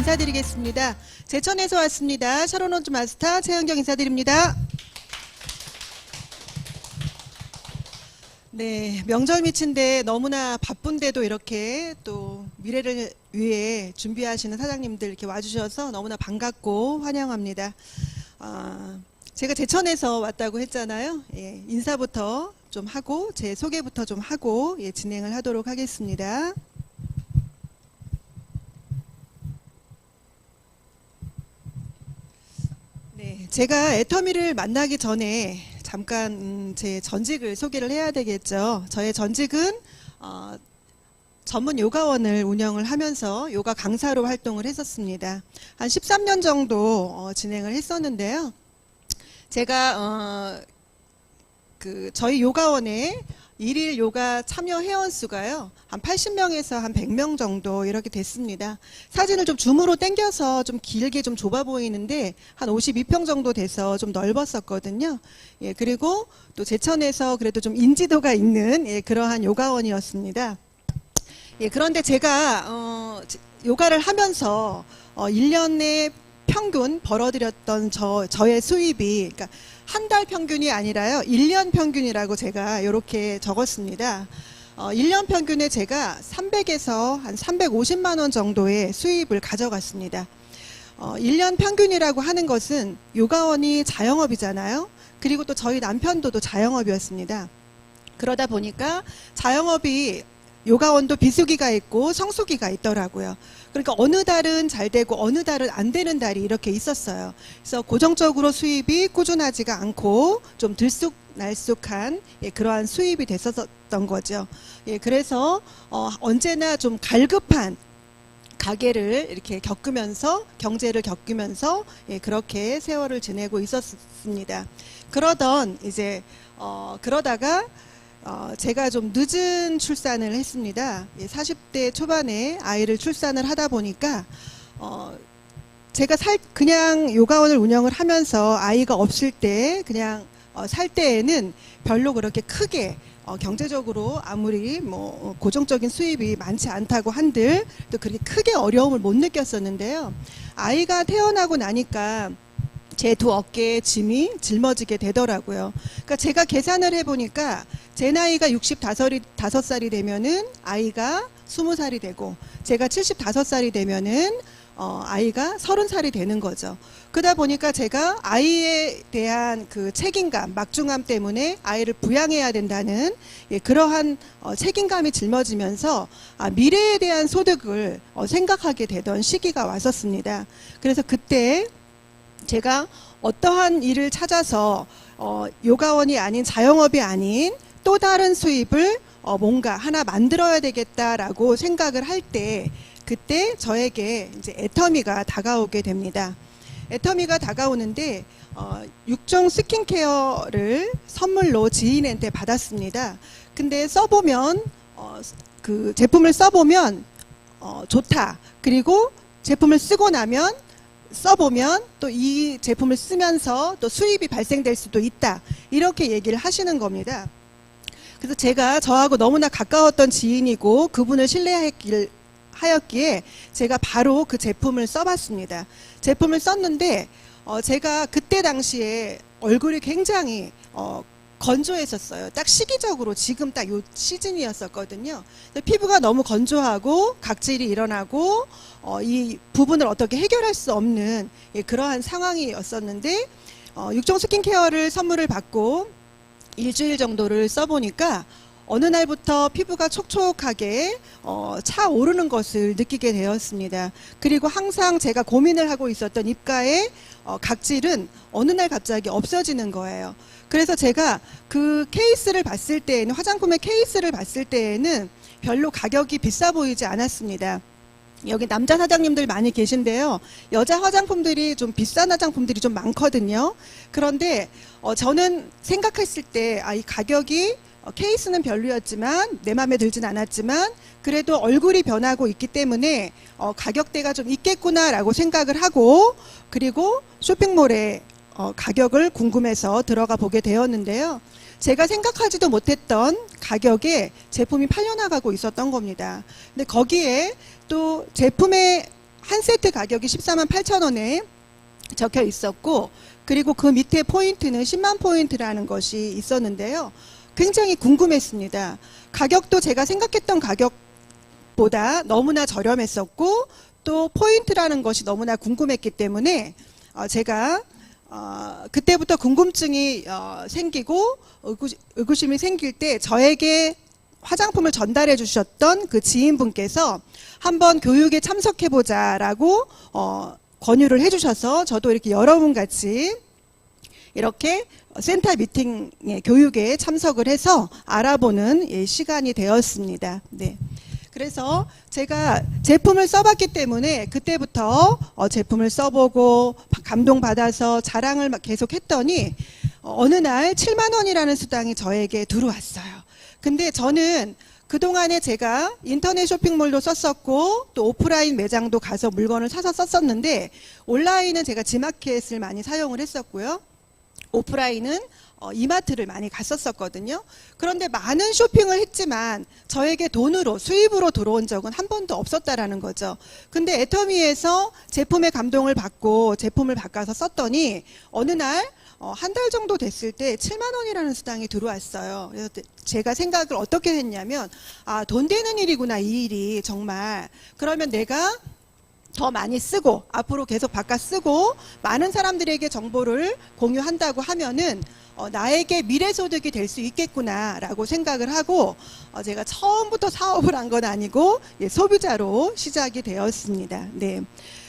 인사드리겠습니다. 제천에서 왔습니다. 샤론호주 마스터 최현경 인사드립니다. 네, 명절 미친데 너무나 바쁜데도 이렇게 또 미래를 위해 준비하시는 사장님들 이렇게 와주셔서 너무나 반갑고 환영합니다. 제가 제천에서 왔다고 했잖아요. 예, 인사부터 좀 하고 제 소개부터 좀 하고 진행을 하도록 하겠습니다. 네, 제가 애터미를 만나기 전에 잠깐 제 전직을 소개를 해야 되겠죠. 저의 전직은 전문 요가원을 운영을 하면서 요가 강사로 활동을 했었습니다. 한 13년 정도 진행을 했었는데요. 제가 저희 요가원에 일일 요가 참여 회원 수가요, 한 80명에서 한 100명 정도 이렇게 됐습니다. 사진을 좀 줌으로 당겨서 좀 길게 좀 좁아 보이는데 한 52평 정도 돼서 좀 넓었었거든요. 예, 그리고 또 제천에서 그래도 좀 인지도가 있는 그러한 요가원이었습니다. 예, 그런데 제가 요가를 하면서 1년에 평균 벌어들였던 저의 수입이, 그러니까 한 달 평균이 아니라요, 1년 평균이라고 제가 이렇게 적었습니다. 1년 평균에 제가 300에서 한 350만 원 정도의 수입을 가져갔습니다. 1년 평균이라고 하는 것은 요가원이 자영업이잖아요. 그리고 또 저희 남편도 또 자영업이었습니다. 그러다 보니까 자영업이 요가원도 비수기가 있고 성수기가 있더라고요. 그러니까 어느 달은 잘 되고 어느 달은 안 되는 달이 이렇게 있었어요. 그래서 고정적으로 수입이 꾸준하지가 않고 좀 들쑥날쑥한 그러한 수입이 됐었던 거죠. 예, 그래서 언제나 좀 갈급한 가게를 이렇게 겪으면서, 경제를 겪으면서 그렇게 세월을 지내고 있었습니다. 그러다가 제가 좀 늦은 출산을 했습니다. 40대 초반에 아이를 출산을 하다 보니까 제가 그냥 요가원을 운영을 하면서 아이가 없을 때 그냥 살 때에는 별로 그렇게 크게 경제적으로 아무리 뭐 고정적인 수입이 많지 않다고 한들 또 그렇게 크게 어려움을 못 느꼈었는데요. 아이가 태어나고 나니까 제 두 어깨에 짐이 짊어지게 되더라고요. 그러니까 제가 계산을 해보니까 제 나이가 65살이 되면은 아이가 20살이 되고, 제가 75살이 되면은 아이가 30살이 되는 거죠. 그러다 보니까 제가 아이에 대한 그 책임감, 막중함 때문에 아이를 부양해야 된다는 그러한 책임감이 짊어지면서 미래에 대한 소득을 생각하게 되던 시기가 왔었습니다. 그래서 그때 제가 어떠한 일을 찾아서 요가원이 아닌, 자영업이 아닌 또 다른 수입을 뭔가 하나 만들어야 되겠다라고 생각을 할 때, 그때 저에게 이제 애터미가 다가오게 됩니다. 애터미가 다가오는데 6종 스킨케어를 선물로 지인한테 받았습니다. 근데 써보면 그 제품을 써보면 좋다. 그리고 제품을 쓰고 나면 써보면 또 이 제품을 쓰면서 또 수입이 발생될 수도 있다, 이렇게 얘기를 하시는 겁니다. 그래서 제가 저하고 너무나 가까웠던 지인이고 그분을 신뢰하였기에 제가 바로 그 제품을 써봤습니다. 제품을 썼는데 제가 그때 당시에 얼굴이 굉장히 건조했었어요. 딱 시기적으로 지금 딱 요 시즌이었었거든요. 피부가 너무 건조하고 각질이 일어나고 이 부분을 어떻게 해결할 수 없는 그러한 상황이었었는데 6종 스킨케어를 선물을 받고 일주일 정도를 써보니까 어느 날부터 피부가 촉촉하게 차오르는 것을 느끼게 되었습니다. 그리고 항상 제가 고민을 하고 있었던 입가의 각질은 어느 날 갑자기 없어지는 거예요. 그래서 제가 그 케이스를 봤을 때에는, 화장품의 케이스를 봤을 때에는 별로 가격이 비싸 보이지 않았습니다. 여기 남자 사장님들 많이 계신데요, 여자 화장품들이 좀 비싼 화장품들이 좀 많거든요. 그런데 저는 생각했을 때 이 가격이, 케이스는 별로였지만 내 마음에 들진 않았지만 그래도 얼굴이 변하고 있기 때문에 가격대가 좀 있겠구나라고 생각을 하고, 그리고 쇼핑몰에 가격을 궁금해서 들어가 보게 되었는데요. 제가 생각하지도 못했던 가격에 제품이 팔려나가고 있었던 겁니다. 근데 거기에 또 제품의 한 세트 가격이 14만 8천 원에 적혀 있었고, 그리고 그 밑에 포인트는 10만 포인트라는 것이 있었는데요. 굉장히 궁금했습니다. 가격도 제가 생각했던 가격보다 너무나 저렴했었고, 또 포인트라는 것이 너무나 궁금했기 때문에 제가 그때부터 궁금증이 생기고 의구심이 생길 때 저에게 화장품을 전달해 주셨던 그 지인분께서 한번 교육에 참석해보자라고 권유를 해주셔서 저도 이렇게 여러분 같이 이렇게 센터 미팅에 교육에 참석을 해서 알아보는 시간이 되었습니다. 네. 그래서 제가 제품을 써봤기 때문에 그때부터 제품을 써보고 감동받아서 자랑을 계속 했더니 어느 날 7만 원이라는 수당이 저에게 들어왔어요. 근데 저는 그동안에 제가 인터넷 쇼핑몰도 썼었고 또 오프라인 매장도 가서 물건을 사서 썼었는데, 온라인은 제가 지마켓을 많이 사용을 했었고요. 오프라인은 이마트를 많이 갔었었거든요. 그런데 많은 쇼핑을 했지만 저에게 돈으로 수입으로 들어온 적은 한 번도 없었다라는 거죠. 근데 애터미에서 제품의 감동을 받고 제품을 바꿔서 썼더니 어느 날 한 달 정도 됐을 때 7만 원이라는 수당이 들어왔어요. 그래서 제가 생각을 어떻게 했냐면, 돈 되는 일이구나, 이 일이 정말. 그러면 내가 더 많이 쓰고 앞으로 계속 바꿔 쓰고 많은 사람들에게 정보를 공유한다고 하면은 나에게 미래소득이 될 수 있겠구나라고 생각을 하고 제가 처음부터 사업을 한 건 아니고 소비자로 시작이 되었습니다. 네.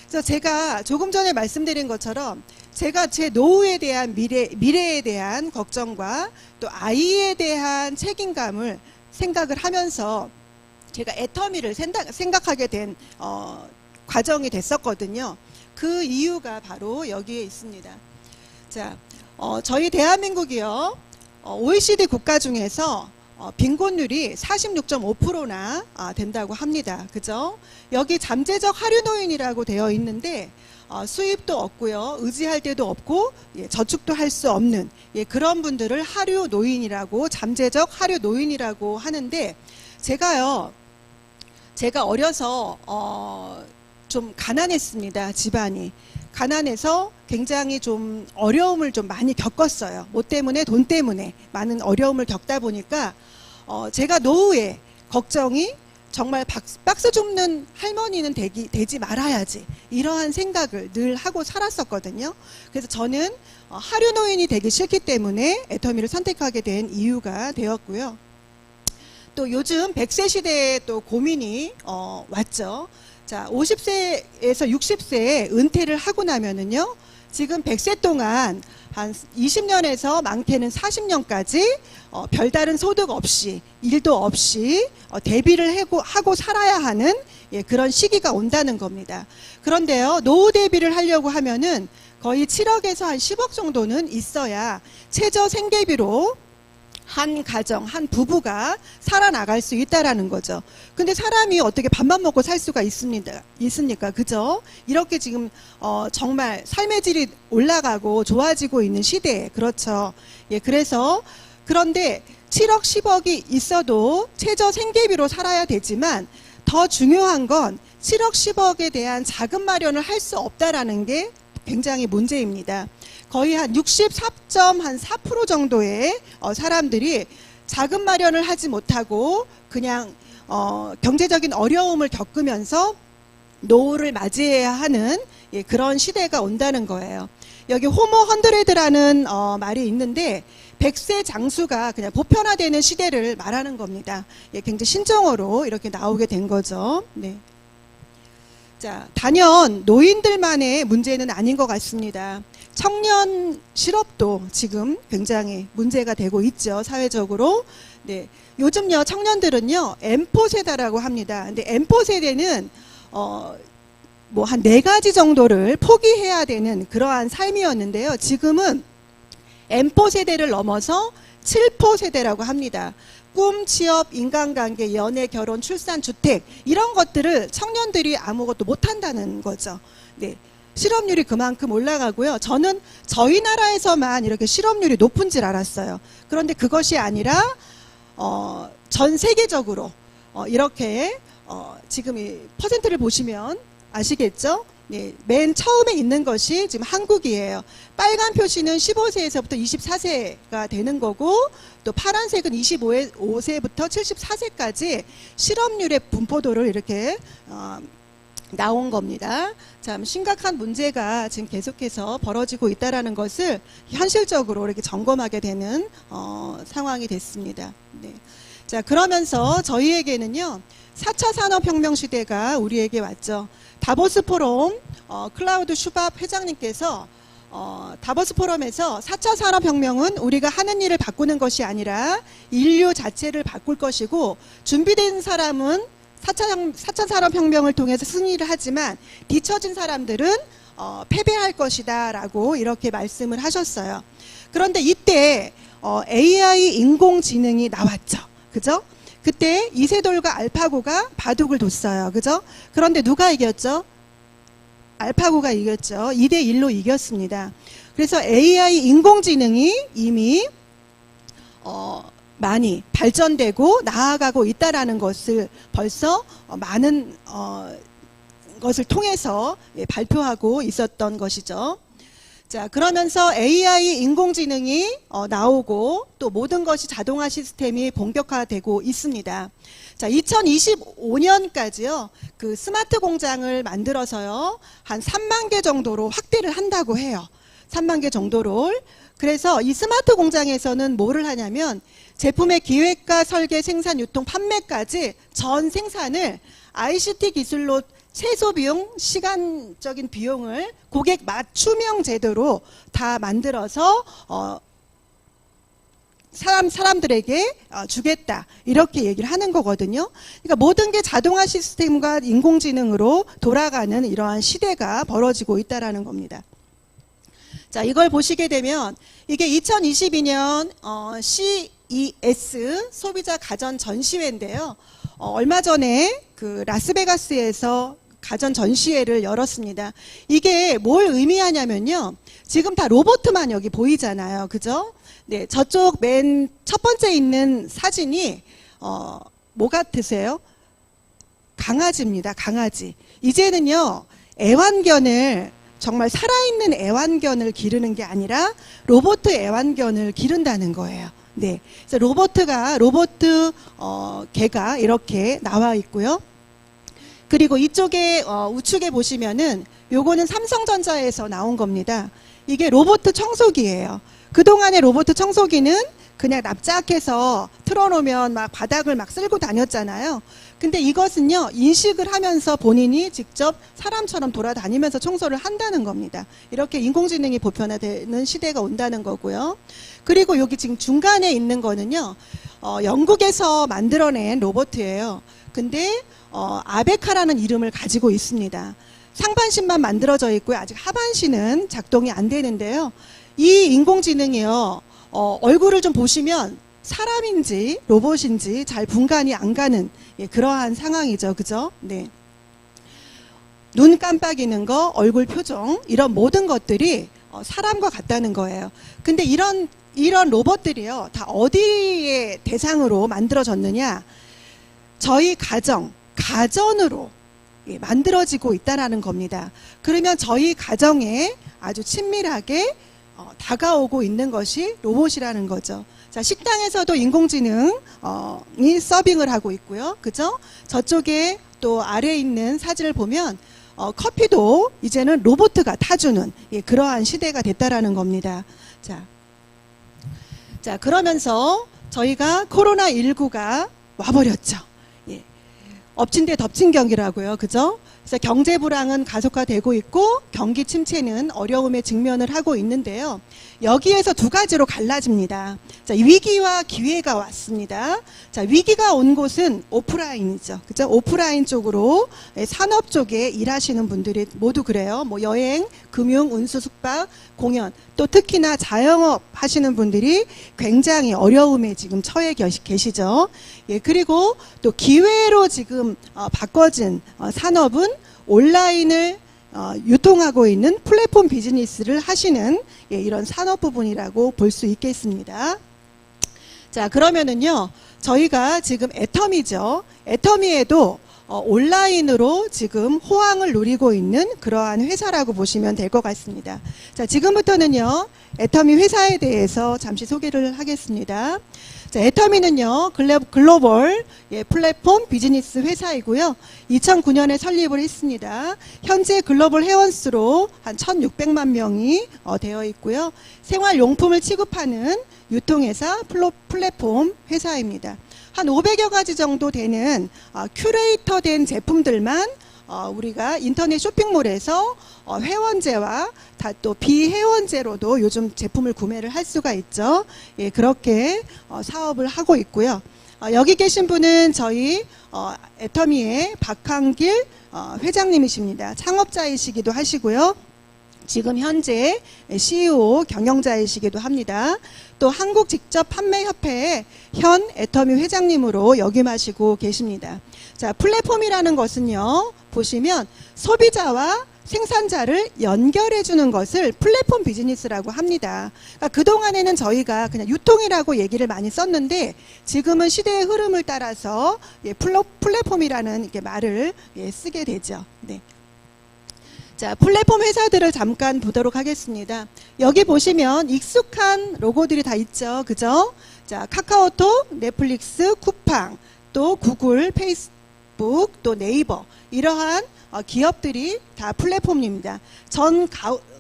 그래서 제가 조금 전에 말씀드린 것처럼 제가 제 노후에 대한 미래에 대한 걱정과 또 아이에 대한 책임감을 생각을 하면서 제가 애터미를 생각하게 된 과정이 됐었거든요. 그 이유가 바로 여기에 있습니다. 자, 저희 대한민국이요, OECD 국가 중에서 빈곤율이 46.5%나 된다고 합니다. 그죠? 여기 잠재적 하류노인이라고 되어 있는데 수입도 없고요, 의지할 데도 없고 저축도 할 수 없는 그런 분들을 하류노인이라고, 잠재적 하류노인이라고 하는데, 제가 어려서 좀 가난했습니다. 집안이 가난해서 굉장히 좀 어려움을 좀 많이 겪었어요. 뭐 때문에? 돈 때문에 많은 어려움을 겪다 보니까 제가 노후에 걱정이 정말 박스 줍는 할머니는 되지 말아야지, 이러한 생각을 늘 하고 살았었거든요. 그래서 저는 하류노인이 되기 싫기 때문에 애터미를 선택하게 된 이유가 되었고요. 또 요즘 100세 시대에 또 고민이 왔죠. 자, 50세에서 60세에 은퇴를 하고 나면은요, 지금 100세 동안 한 20년에서 많게는 40년까지 별다른 소득 없이, 일도 없이 대비를 하고 살아야 하는 그런 시기가 온다는 겁니다. 그런데요, 노후 대비를 하려고 하면은 거의 7억에서 한 10억 정도는 있어야 최저 생계비로 한 가정, 한 부부가 살아나갈 수 있다라는 거죠. 근데 사람이 어떻게 밥만 먹고 살 수가 있습니까? 그죠? 이렇게 지금 정말 삶의 질이 올라가고 좋아지고 있는 시대에, 그렇죠. 그래서 그런데 7억, 10억이 있어도 최저 생계비로 살아야 되지만 더 중요한 건 7억, 10억에 대한 자금 마련을 할 수 없다라는 게 굉장히 문제입니다. 거의 한 64.4% 정도의 사람들이 자금 마련을 하지 못하고 그냥 경제적인 어려움을 겪으면서 노후를 맞이해야 하는 그런 시대가 온다는 거예요. 여기 호모 헌드레드라는 말이 있는데 100세 장수가 그냥 보편화되는 시대를 말하는 겁니다. 굉장히 신정어로 이렇게 나오게 된 거죠. 네. 자, 단연 노인들만의 문제는 아닌 것 같습니다. 청년 실업도 지금 굉장히 문제가 되고 있죠, 사회적으로. 네, 요즘요 청년들은요 M4 세대라고 합니다. 근데 M4 세대는 뭐 한 4가지 정도를 포기해야 되는 그러한 삶이었는데요. 지금은 M4 세대를 넘어서 7포 세대라고 합니다. 꿈, 취업, 인간관계, 연애, 결혼, 출산, 주택, 이런 것들을 청년들이 아무것도 못한다는 거죠. 네, 실업률이 그만큼 올라가고요. 저는 저희 나라에서만 이렇게 실업률이 높은 줄 알았어요. 그런데 그것이 아니라 전 세계적으로 이렇게 지금 이 퍼센트를 보시면 아시겠죠? 네, 맨 처음에 있는 것이 지금 한국이에요. 빨간 표시는 15세에서부터 24세가 되는 거고, 또 파란색은 25세부터 74세까지 실업률의 분포도를 이렇게 나온 겁니다. 참 심각한 문제가 지금 계속해서 벌어지고 있다라는 것을 현실적으로 이렇게 점검하게 되는 상황이 됐습니다. 네. 자, 그러면서 저희에게는요, 4차 산업혁명 시대가 우리에게 왔죠. 다보스 포럼 클라우드 슈밥 회장님께서 다보스 포럼에서 4차 산업혁명은 우리가 하는 일을 바꾸는 것이 아니라 인류 자체를 바꿀 것이고, 준비된 사람은 4차 산업혁명을 통해서 승리를 하지만 뒤처진 사람들은 패배할 것이다 라고 이렇게 말씀을 하셨어요. 그런데 이때 AI 인공지능이 나왔죠. 그죠? 그때 이세돌과 알파고가 바둑을 뒀어요. 그죠? 그런데 누가 이겼죠? 알파고가 이겼죠. 2대1로 이겼습니다. 그래서 AI 인공지능이 이미 많이 발전되고 나아가고 있다라는 것을 벌써 많은 것을 통해서 발표하고 있었던 것이죠. 자, 그러면서 AI 인공지능이 나오고 또 모든 것이 자동화 시스템이 본격화되고 있습니다. 자, 2025년까지요, 그 스마트 공장을 만들어서요, 한 3만 개 정도로 확대를 한다고 해요. 3만 개 정도로. 그래서 이 스마트 공장에서는 뭐를 하냐면 제품의 기획과 설계, 생산, 유통, 판매까지 전 생산을 ICT 기술로 최소 비용, 시간적인 비용을 고객 맞춤형 제도로 다 만들어서 사람들에게 주겠다, 이렇게 얘기를 하는 거거든요. 그러니까 모든 게 자동화 시스템과 인공지능으로 돌아가는 이러한 시대가 벌어지고 있다라는 겁니다. 자, 이걸 보시게 되면 이게 2022년 CES 소비자 가전 전시회인데요. 얼마 전에 그 라스베가스에서 가전 전시회를 열었습니다. 이게 뭘 의미하냐면요, 지금 다 로봇만 여기 보이잖아요. 그죠? 네, 저쪽 맨 첫 번째 있는 사진이 뭐 같으세요? 강아지입니다. 강아지. 이제는요, 애완견을 정말 살아있는 애완견을 기르는 게 아니라 로봇 애완견을 기른다는 거예요. 네, 그래서 로봇 개가 이렇게 나와 있고요. 그리고 이쪽에 우측에 보시면은 요거는 삼성전자에서 나온 겁니다. 이게 로봇 청소기예요. 그동안의 로봇 청소기는 그냥 납작해서 틀어놓으면 막 바닥을 막 쓸고 다녔잖아요. 근데 이것은요, 인식을 하면서 본인이 직접 사람처럼 돌아다니면서 청소를 한다는 겁니다. 이렇게 인공지능이 보편화되는 시대가 온다는 거고요. 그리고 여기 지금 중간에 있는 거는요, 영국에서 만들어낸 로봇이에요. 근데 아베카라는 이름을 가지고 있습니다. 상반신만 만들어져 있고요. 아직 하반신은 작동이 안 되는데요. 이 인공지능이요, 얼굴을 좀 보시면 사람인지 로봇인지 잘 분간이 안 가는 그러한 상황이죠. 그죠? 네. 눈 깜빡이는 거, 얼굴 표정, 이런 모든 것들이 사람과 같다는 거예요. 근데 이런 로봇들이요, 다 어디의 대상으로 만들어졌느냐? 저희 가전으로 만들어지고 있다라는 겁니다. 그러면 저희 가정에 아주 친밀하게 다가오고 있는 것이 로봇이라는 거죠. 자, 식당에서도 인공지능이 서빙을 하고 있고요. 그죠? 저쪽에 또 아래에 있는 사진을 보면 커피도 이제는 로봇가 타주는 그러한 시대가 됐다라는 겁니다. 자, 그러면서 저희가 코로나19가 와버렸죠. 예. 엎친 데 덮친 격이라고요. 그죠? 그래서 경제 불황은 가속화되고 있고 경기 침체는 어려움에 직면을 하고 있는데요. 여기에서 두 가지로 갈라집니다. 자, 위기와 기회가 왔습니다. 자, 위기가 온 곳은 오프라인이죠. 그죠? 오프라인 쪽으로 산업 쪽에 일하시는 분들이 모두 그래요. 뭐 여행, 금융, 운수, 숙박, 공연, 또 특히나 자영업 하시는 분들이 굉장히 어려움에 지금 처해 계시죠. 예, 그리고 또 기회로 지금 바꿔진 산업은 온라인을 유통하고 있는 플랫폼 비즈니스를 하시는 이런 산업 부분이라고 볼 수 있겠습니다. 자, 그러면은요, 저희가 지금 애터미죠. 애터미에도 온라인으로 지금 호황을 누리고 있는 그러한 회사라고 보시면 될 것 같습니다. 자, 지금부터는요, 애터미 회사에 대해서 잠시 소개를 하겠습니다. 자, 애터미는요, 글로벌 플랫폼 비즈니스 회사이고요. 2009년에 설립을 했습니다. 현재 글로벌 회원수로 한 1,600만 명이 되어 있고요. 생활용품을 취급하는 유통회사 플랫폼 회사입니다. 한 500여 가지 정도 되는 큐레이터 된 제품들만 우리가 인터넷 쇼핑몰에서 회원제와 또 비회원제로도 요즘 제품을 구매를 할 수가 있죠. 예, 그렇게 사업을 하고 있고요. 여기 계신 분은 저희 애터미의 박한길 회장님이십니다. 창업자이시기도 하시고요. 지금 현재 CEO 경영자이시기도 합니다. 또 한국직접판매협회의 현 애터미 회장님으로 역임하시고 계십니다. 자, 플랫폼이라는 것은요, 보시면 소비자와 생산자를 연결해 주는 것을 플랫폼 비즈니스라고 합니다. 그러니까 그동안에는 저희가 그냥 유통이라고 얘기를 많이 썼는데 지금은 시대의 흐름을 따라서 플랫폼이라는 이렇게 말을 쓰게 되죠. 네. 자, 플랫폼 회사들을 잠깐 보도록 하겠습니다. 여기 보시면 익숙한 로고들이 다 있죠. 그죠? 자, 카카오톡, 넷플릭스, 쿠팡, 또 구글, 페이스북, 또 네이버, 이러한 기업들이 다 플랫폼입니다.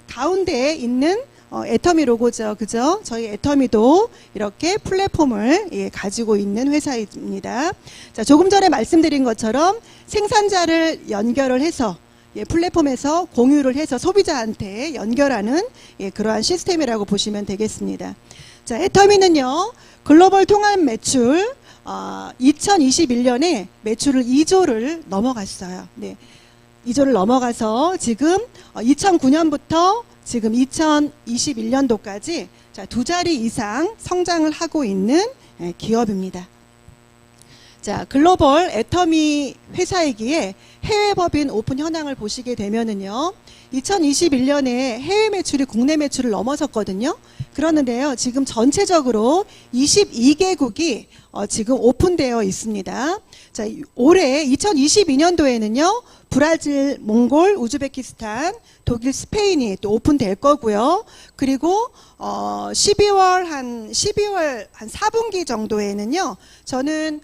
가운데에 있는 애터미 로고죠. 그죠? 저희 애터미도 이렇게 플랫폼을 가지고 있는 회사입니다. 자, 조금 전에 말씀드린 것처럼 생산자를 연결을 해서 플랫폼에서 공유를 해서 소비자한테 연결하는 그러한 시스템이라고 보시면 되겠습니다. 자, 애터미는요, 글로벌 통합 매출 2021년에 매출을 2조를 넘어갔어요. 네. 2조를 넘어가서 지금 2009년부터 지금 2021년도까지 자, 2자리 이상 성장을 하고 있는 기업입니다. 자, 글로벌 애터미 회사이기에 해외 법인 오픈 현황을 보시게 되면은요, 2021년에 해외 매출이 국내 매출을 넘어섰거든요. 그러는데요, 지금 전체적으로 22개국이 지금 오픈되어 있습니다. 자, 올해 2022년도에는요, 브라질, 몽골, 우즈베키스탄, 독일, 스페인이 또 오픈될 거고요. 그리고 12월 한 4분기 정도에는요, 저는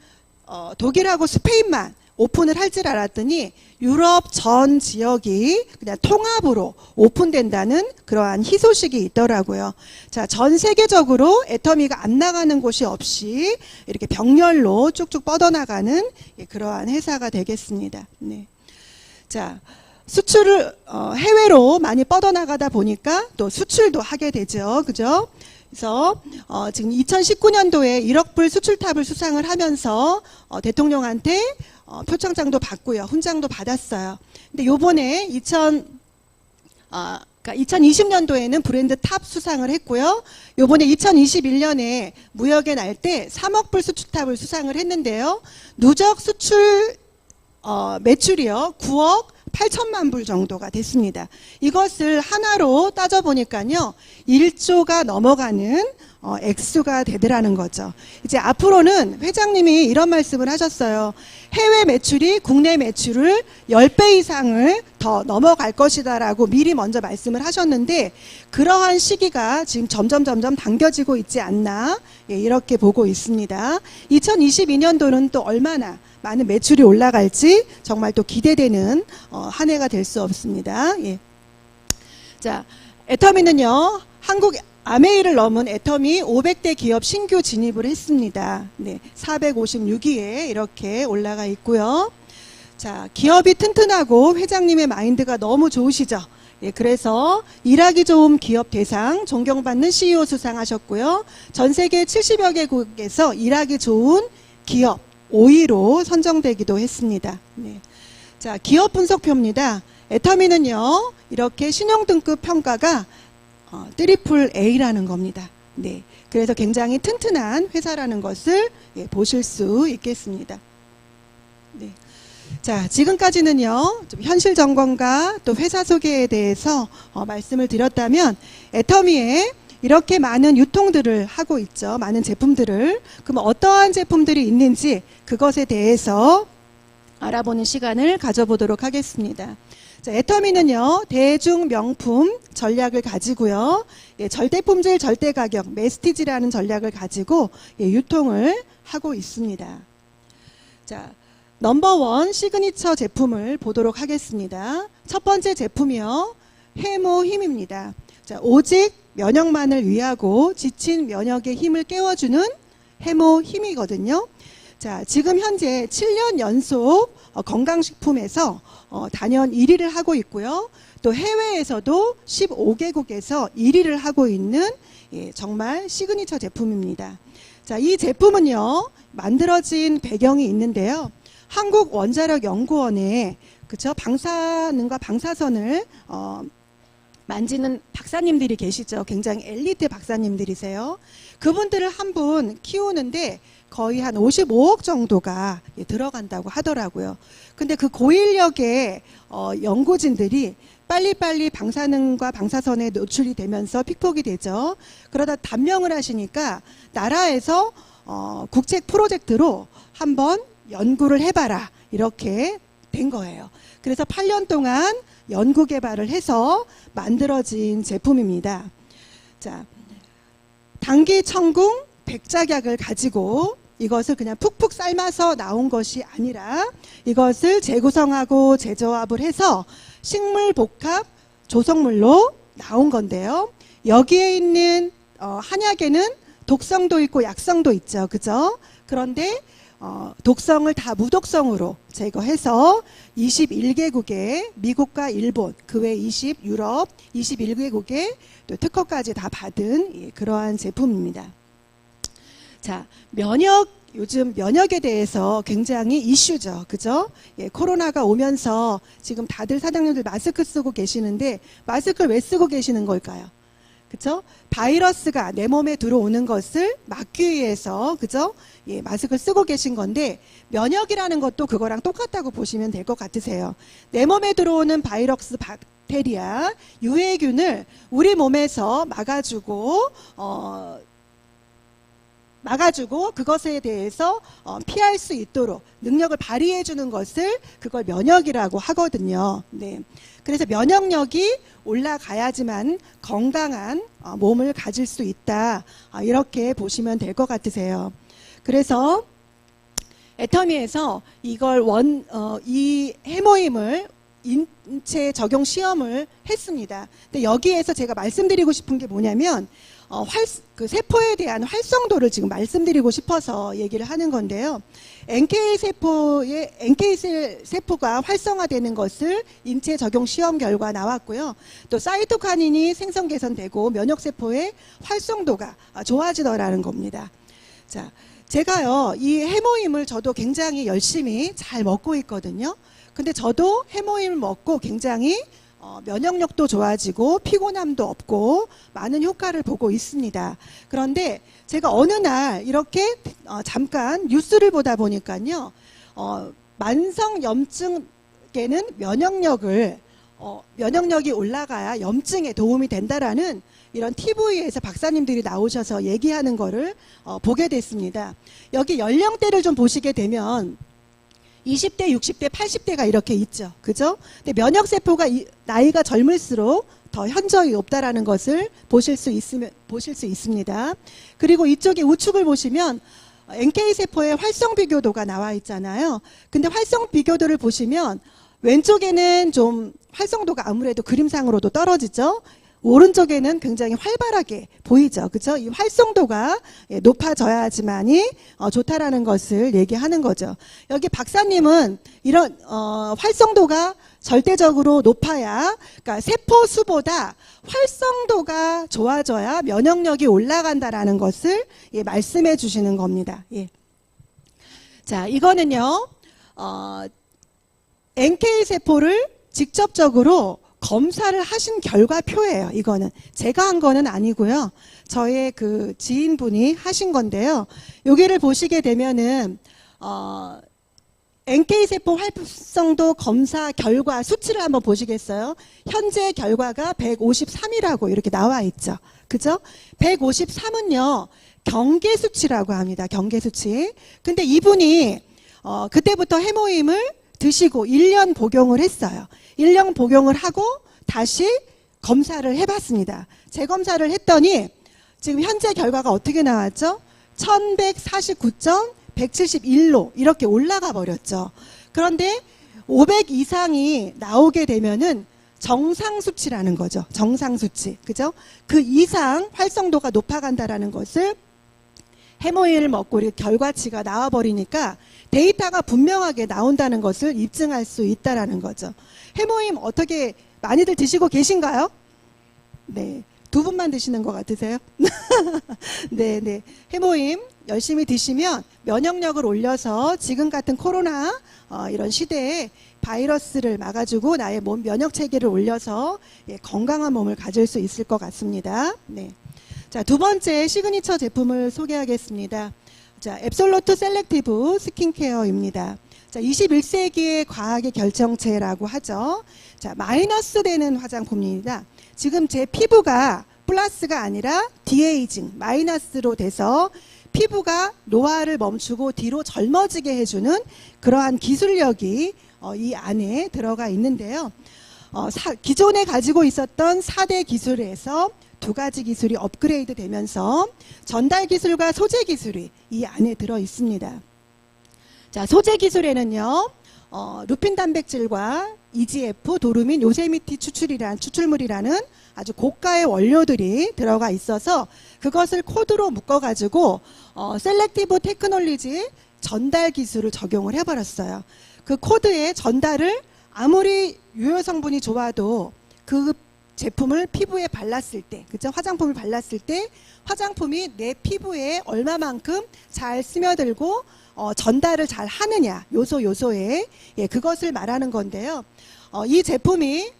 독일하고 스페인만 오픈을 할 줄 알았더니 유럽 전 지역이 그냥 통합으로 오픈된다는 그러한 희소식이 있더라고요. 자, 전 세계적으로 애터미가 안 나가는 곳이 없이 이렇게 병렬로 쭉쭉 뻗어나가는 그러한 회사가 되겠습니다. 네. 자, 수출을 해외로 많이 뻗어나가다 보니까 또 수출도 하게 되죠. 그죠? 그래서 지금 2019년도에 1억 불 수출탑을 수상을 하면서 대통령한테 표창장도 받고요. 훈장도 받았어요. 근데 요번에 2020년도에는 브랜드 탑 수상을 했고요. 요번에 2021년에 무역의 날 때 3억 불 수출탑을 수상을 했는데요. 누적 수출 매출이요. 9억 8천만 불 정도가 됐습니다. 이것을 하나로 따져보니까요, 1조가 넘어가는 액수가 되더라는 거죠. 이제 앞으로는 회장님이 이런 말씀을 하셨어요. 해외 매출이 국내 매출을 10배 이상을 더 넘어갈 것이다라고 미리 먼저 말씀을 하셨는데, 그러한 시기가 지금 점점 당겨지고 있지 않나, 이렇게 보고 있습니다. 2022년도는 또 얼마나 많은 매출이 올라갈지 정말 또 기대되는 한 해가 될 수 없습니다. 예. 자, 애터미는요, 한국 아메이를 넘은 애터미 500대 기업 신규 진입을 했습니다. 네, 456위에 이렇게 올라가 있고요. 자, 기업이 튼튼하고 회장님의 마인드가 너무 좋으시죠. 예, 그래서 일하기 좋은 기업 대상 존경받는 CEO 수상하셨고요. 전 세계 70여 개국에서 일하기 좋은 기업 5위로 선정되기도 했습니다. 네. 자, 기업 분석표입니다. 애터미는요, 이렇게 신용등급 평가가 트리플 A라는 겁니다. 네. 그래서 굉장히 튼튼한 회사라는 것을 보실 수 있겠습니다. 네. 자, 지금까지는요, 좀 현실 점검과 또 회사 소개에 대해서 말씀을 드렸다면, 애터미에 이렇게 많은 유통들을 하고 있죠. 많은 제품들을. 그럼 어떠한 제품들이 있는지 그것에 대해서 알아보는 시간을 가져보도록 하겠습니다. 자, 애터미는요, 대중 명품 전략을 가지고요, 절대 품질, 절대 가격, 메스티지라는 전략을 가지고 유통을 하고 있습니다. 자, 넘버원 시그니처 제품을 보도록 하겠습니다. 첫 번째 제품이요, 해모힘입니다. 자, 오직 면역만을 위하고 지친 면역의 힘을 깨워주는 해모힘이거든요. 자, 지금 현재 7년 연속 건강식품에서 단연 1위를 하고 있고요. 또 해외에서도 15개국에서 1위를 하고 있는 정말 시그니처 제품입니다. 자, 이 제품은요, 만들어진 배경이 있는데요. 한국원자력연구원에 그쵸, 방사능과 방사선을 만지는 박사님들이 계시죠. 굉장히 엘리트 박사님들이세요. 그분들을 한 분 키우는데 거의 한 55억 정도가 들어간다고 하더라고요. 근데 그 고인력의 연구진들이 빨리빨리 방사능과 방사선에 노출이 되면서 픽폭이 되죠. 그러다 단명을 하시니까 나라에서 국책 프로젝트로 한번 연구를 해봐라, 이렇게 된 거예요. 그래서 8년 동안 연구 개발을 해서 만들어진 제품입니다. 자, 당기 청궁 백작약을 가지고 이것을 그냥 푹푹 삶아서 나온 것이 아니라 이것을 재구성하고 재조합을 해서 식물 복합 조성물로 나온 건데요. 여기에 있는 한약에는 독성도 있고 약성도 있죠. 그죠? 그런데 독성을 다 무독성으로 제거해서 21개국의 미국과 일본, 그 외 유럽 21개국의 또 특허까지 다 받은 그러한 제품입니다. 자, 요즘 면역에 대해서 굉장히 이슈죠. 그죠? 코로나가 오면서 지금 다들 사장님들 마스크 쓰고 계시는데 마스크를 왜 쓰고 계시는 걸까요? 그죠? 바이러스가 내 몸에 들어오는 것을 막기 위해서, 그죠? 마스크를 쓰고 계신 건데, 면역이라는 것도 그거랑 똑같다고 보시면 될 것 같으세요. 내 몸에 들어오는 바이러스, 박테리아, 유해균을 우리 몸에서 막아주고 그것에 대해서 피할 수 있도록 능력을 발휘해 주는 것을 그걸 면역이라고 하거든요. 네. 그래서 면역력이 올라가야지만 건강한 몸을 가질 수 있다, 이렇게 보시면 될 것 같으세요. 그래서 애터미에서 이걸 이 해모임을 인체 적용 시험을 했습니다. 근데 여기에서 제가 말씀드리고 싶은 게 뭐냐면 그 세포에 대한 활성도를 지금 말씀드리고 싶어서 얘기를 하는 건데요. NK 세포가 활성화되는 것을 인체 적용 시험 결과 나왔고요. 또 사이토카닌이 생성 개선되고 면역 세포의 활성도가 좋아지더라는 겁니다. 자, 제가요, 이 해모임을 저도 굉장히 열심히 잘 먹고 있거든요. 근데 저도 해모임을 먹고 굉장히 면역력도 좋아지고 피곤함도 없고 많은 효과를 보고 있습니다. 그런데 제가 어느 날 이렇게 잠깐 뉴스를 보다 보니까요, 만성 염증에는 면역력이 올라가야 염증에 도움이 된다라는 이런 TV에서 박사님들이 나오셔서 얘기하는 거를 보게 됐습니다. 여기 연령대를 좀 보시게 되면 20대, 60대, 80대가 이렇게 있죠. 그죠? 근데 면역세포가 나이가 젊을수록 더 현저히 높다라는 것을 보실 수 있습니다. 그리고 이쪽에 우측을 보시면 NK세포의 활성 비교도가 나와 있잖아요. 근데 활성 비교도를 보시면 왼쪽에는 좀 활성도가 아무래도 그림상으로도 떨어지죠. 오른쪽에는 굉장히 활발하게 보이죠. 그죠? 이 활성도가 높아져야지만이 좋다라는 것을 얘기하는 거죠. 여기 박사님은 이런 활성도가 절대적으로 높아야, 그러니까 세포 수보다 활성도가 좋아져야 면역력이 올라간다라는 것을 말씀해 주시는 겁니다. 예. 자, 이거는요, NK 세포를 직접적으로 검사를 하신 결과표예요. 이거는 제가 한 거는 아니고요. 저의 그 지인분이 하신 건데요. 여기를 보시게 되면은 NK세포 활성도 검사 결과 수치를 한번 보시겠어요? 현재 결과가 153이라고 이렇게 나와 있죠. 그죠? 153은요, 경계 수치라고 합니다. 경계 수치. 근데 이분이 그때부터 해모임을 드시고 1년 복용을 했어요. 1년 복용을 하고 다시 검사를 해봤습니다. 재검사를 했더니 지금 현재 결과가 어떻게 나왔죠? 1149.171로 이렇게 올라가 버렸죠. 그런데 500 이상이 나오게 되면은 정상 수치라는 거죠. 정상 수치. 그죠? 그 이상 활성도가 높아간다라는 것을 해모인을 먹고 이렇게 결과치가 나와버리니까 데이터가 분명하게 나온다는 것을 입증할 수 있다라는 거죠. 해모인 어떻게 많이들 드시고 계신가요? 네. 두 분만 드시는 것 같으세요? 네, 네. 해모임 열심히 드시면 면역력을 올려서 지금 같은 코로나 이런 시대에 바이러스를 막아주고 나의 몸 면역 체계를 올려서 건강한 몸을 가질 수 있을 것 같습니다. 네. 자, 두 번째 시그니처 제품을 소개하겠습니다. 자, 앱솔루트 셀렉티브 스킨케어입니다. 자, 21세기의 과학의 결정체라고 하죠. 자, 마이너스 되는 화장품입니다. 지금 제 피부가 플러스가 아니라 디에이징, 마이너스로 돼서 피부가 노화를 멈추고 뒤로 젊어지게 해주는 그러한 기술력이 이 안에 들어가 있는데요. 기존에 가지고 있었던 4대 기술에서 2가지 기술이 업그레이드 되면서 전달 기술과 소재 기술이 이 안에 들어 있습니다. 자, 소재 기술에는요, 루핀 단백질과 EGF, 도루민, 요세미티 추출물이라는 아주 고가의 원료들이 들어가 있어서 그것을 코드로 묶어가지고 셀렉티브 테크놀리지 전달 기술을 적용을 해버렸어요. 그 코드의 전달을 아무리 유효 성분이 좋아도 그 제품을 피부에 발랐을 때, 그죠? 화장품을 발랐을 때 화장품이 내 피부에 얼마만큼 잘 스며들고 전달을 잘 하느냐, 요소에 그것을 말하는 건데요. 이 제품이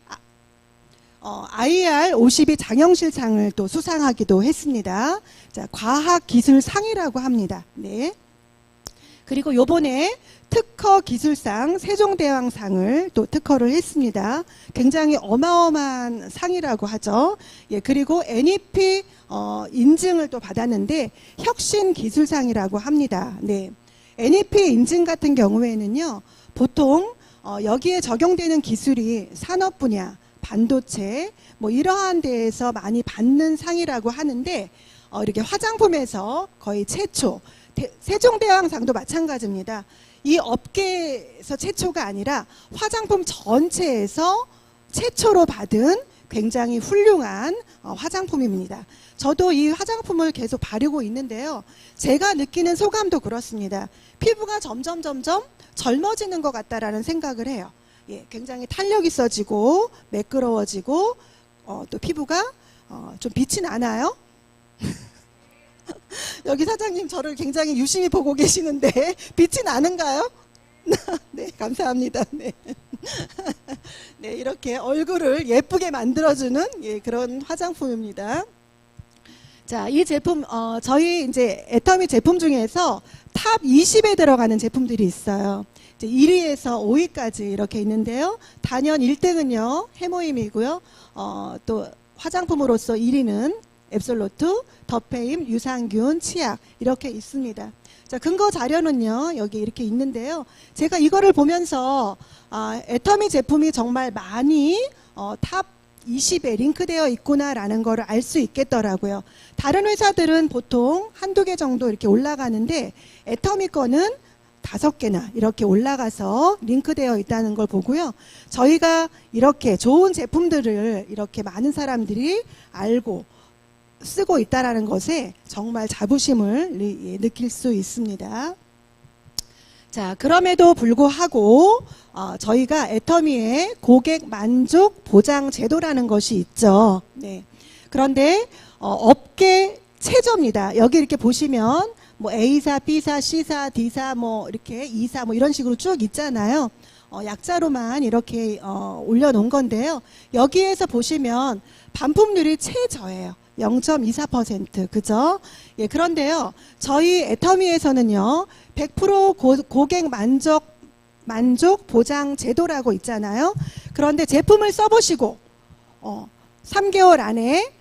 IR 52 장영실상을 또 수상하기도 했습니다. 자, 과학기술상이라고 합니다. 네. 그리고 요번에 특허 기술상 세종대왕상을 또 특허를 했습니다. 굉장히 어마어마한 상이라고 하죠. 예, 그리고 NEP 인증을 또 받았는데 혁신 기술상이라고 합니다. 네. NEP 인증 같은 경우에는요, 보통 여기에 적용되는 기술이 산업 분야, 반도체 뭐 이러한 데에서 많이 받는 상이라고 하는데 이렇게 화장품에서 거의 최초, 세종대왕상도 마찬가지입니다. 이 업계에서 최초가 아니라 화장품 전체에서 최초로 받은 굉장히 훌륭한 화장품입니다. 저도 이 화장품을 계속 바르고 있는데요. 제가 느끼는 소감도 그렇습니다. 피부가 점점 젊어지는 것 같다라는 생각을 해요. 예, 굉장히 탄력 있어지고 매끄러워지고 또 피부가 좀 빛이 나나요? 여기 사장님 저를 굉장히 유심히 보고 계시는데 빛이 나는가요? 네, 감사합니다. 네. 네, 이렇게 얼굴을 예쁘게 만들어주는 그런 화장품입니다. 자, 이 제품 저희 이제 애터미 제품 중에서 탑 20에 들어가는 제품들이 있어요. 이제 1위에서 5위까지 이렇게 있는데요. 단연 1등은요 해모임이고요. 또 화장품으로서 1위는 앱솔루트, 더페임, 유산균, 치약 이렇게 있습니다. 자, 근거 자료는요 여기 이렇게 있는데요. 제가 이거를 보면서 애터미 제품이 정말 많이 탑 20에 링크되어 있구나라는 거를 알 수 있겠더라고요. 다른 회사들은 보통 한두 개 정도 이렇게 올라가는데 애터미 거는 5개나 이렇게 올라가서 링크되어 있다는 걸 보고요. 저희가 이렇게 좋은 제품들을 이렇게 많은 사람들이 알고 쓰고 있다는 것에 정말 자부심을 느낄 수 있습니다. 자, 그럼에도 불구하고 저희가 애터미의 고객 만족 보장 제도라는 것이 있죠. 네. 그런데 업계 최저입니다. 여기 이렇게 보시면 뭐 A사, B사, C사, D사 뭐 이렇게 2사 뭐 이런 식으로 쭉 있잖아요. 약자로만 이렇게 올려놓은 건데요. 여기에서 보시면 반품률이 최저예요. 0.24%. 그죠? 예, 그런데요. 저희 애터미에서는요. 100% 고객 만족 보장 제도라고 있잖아요. 그런데 제품을 써보시고 3개월 안에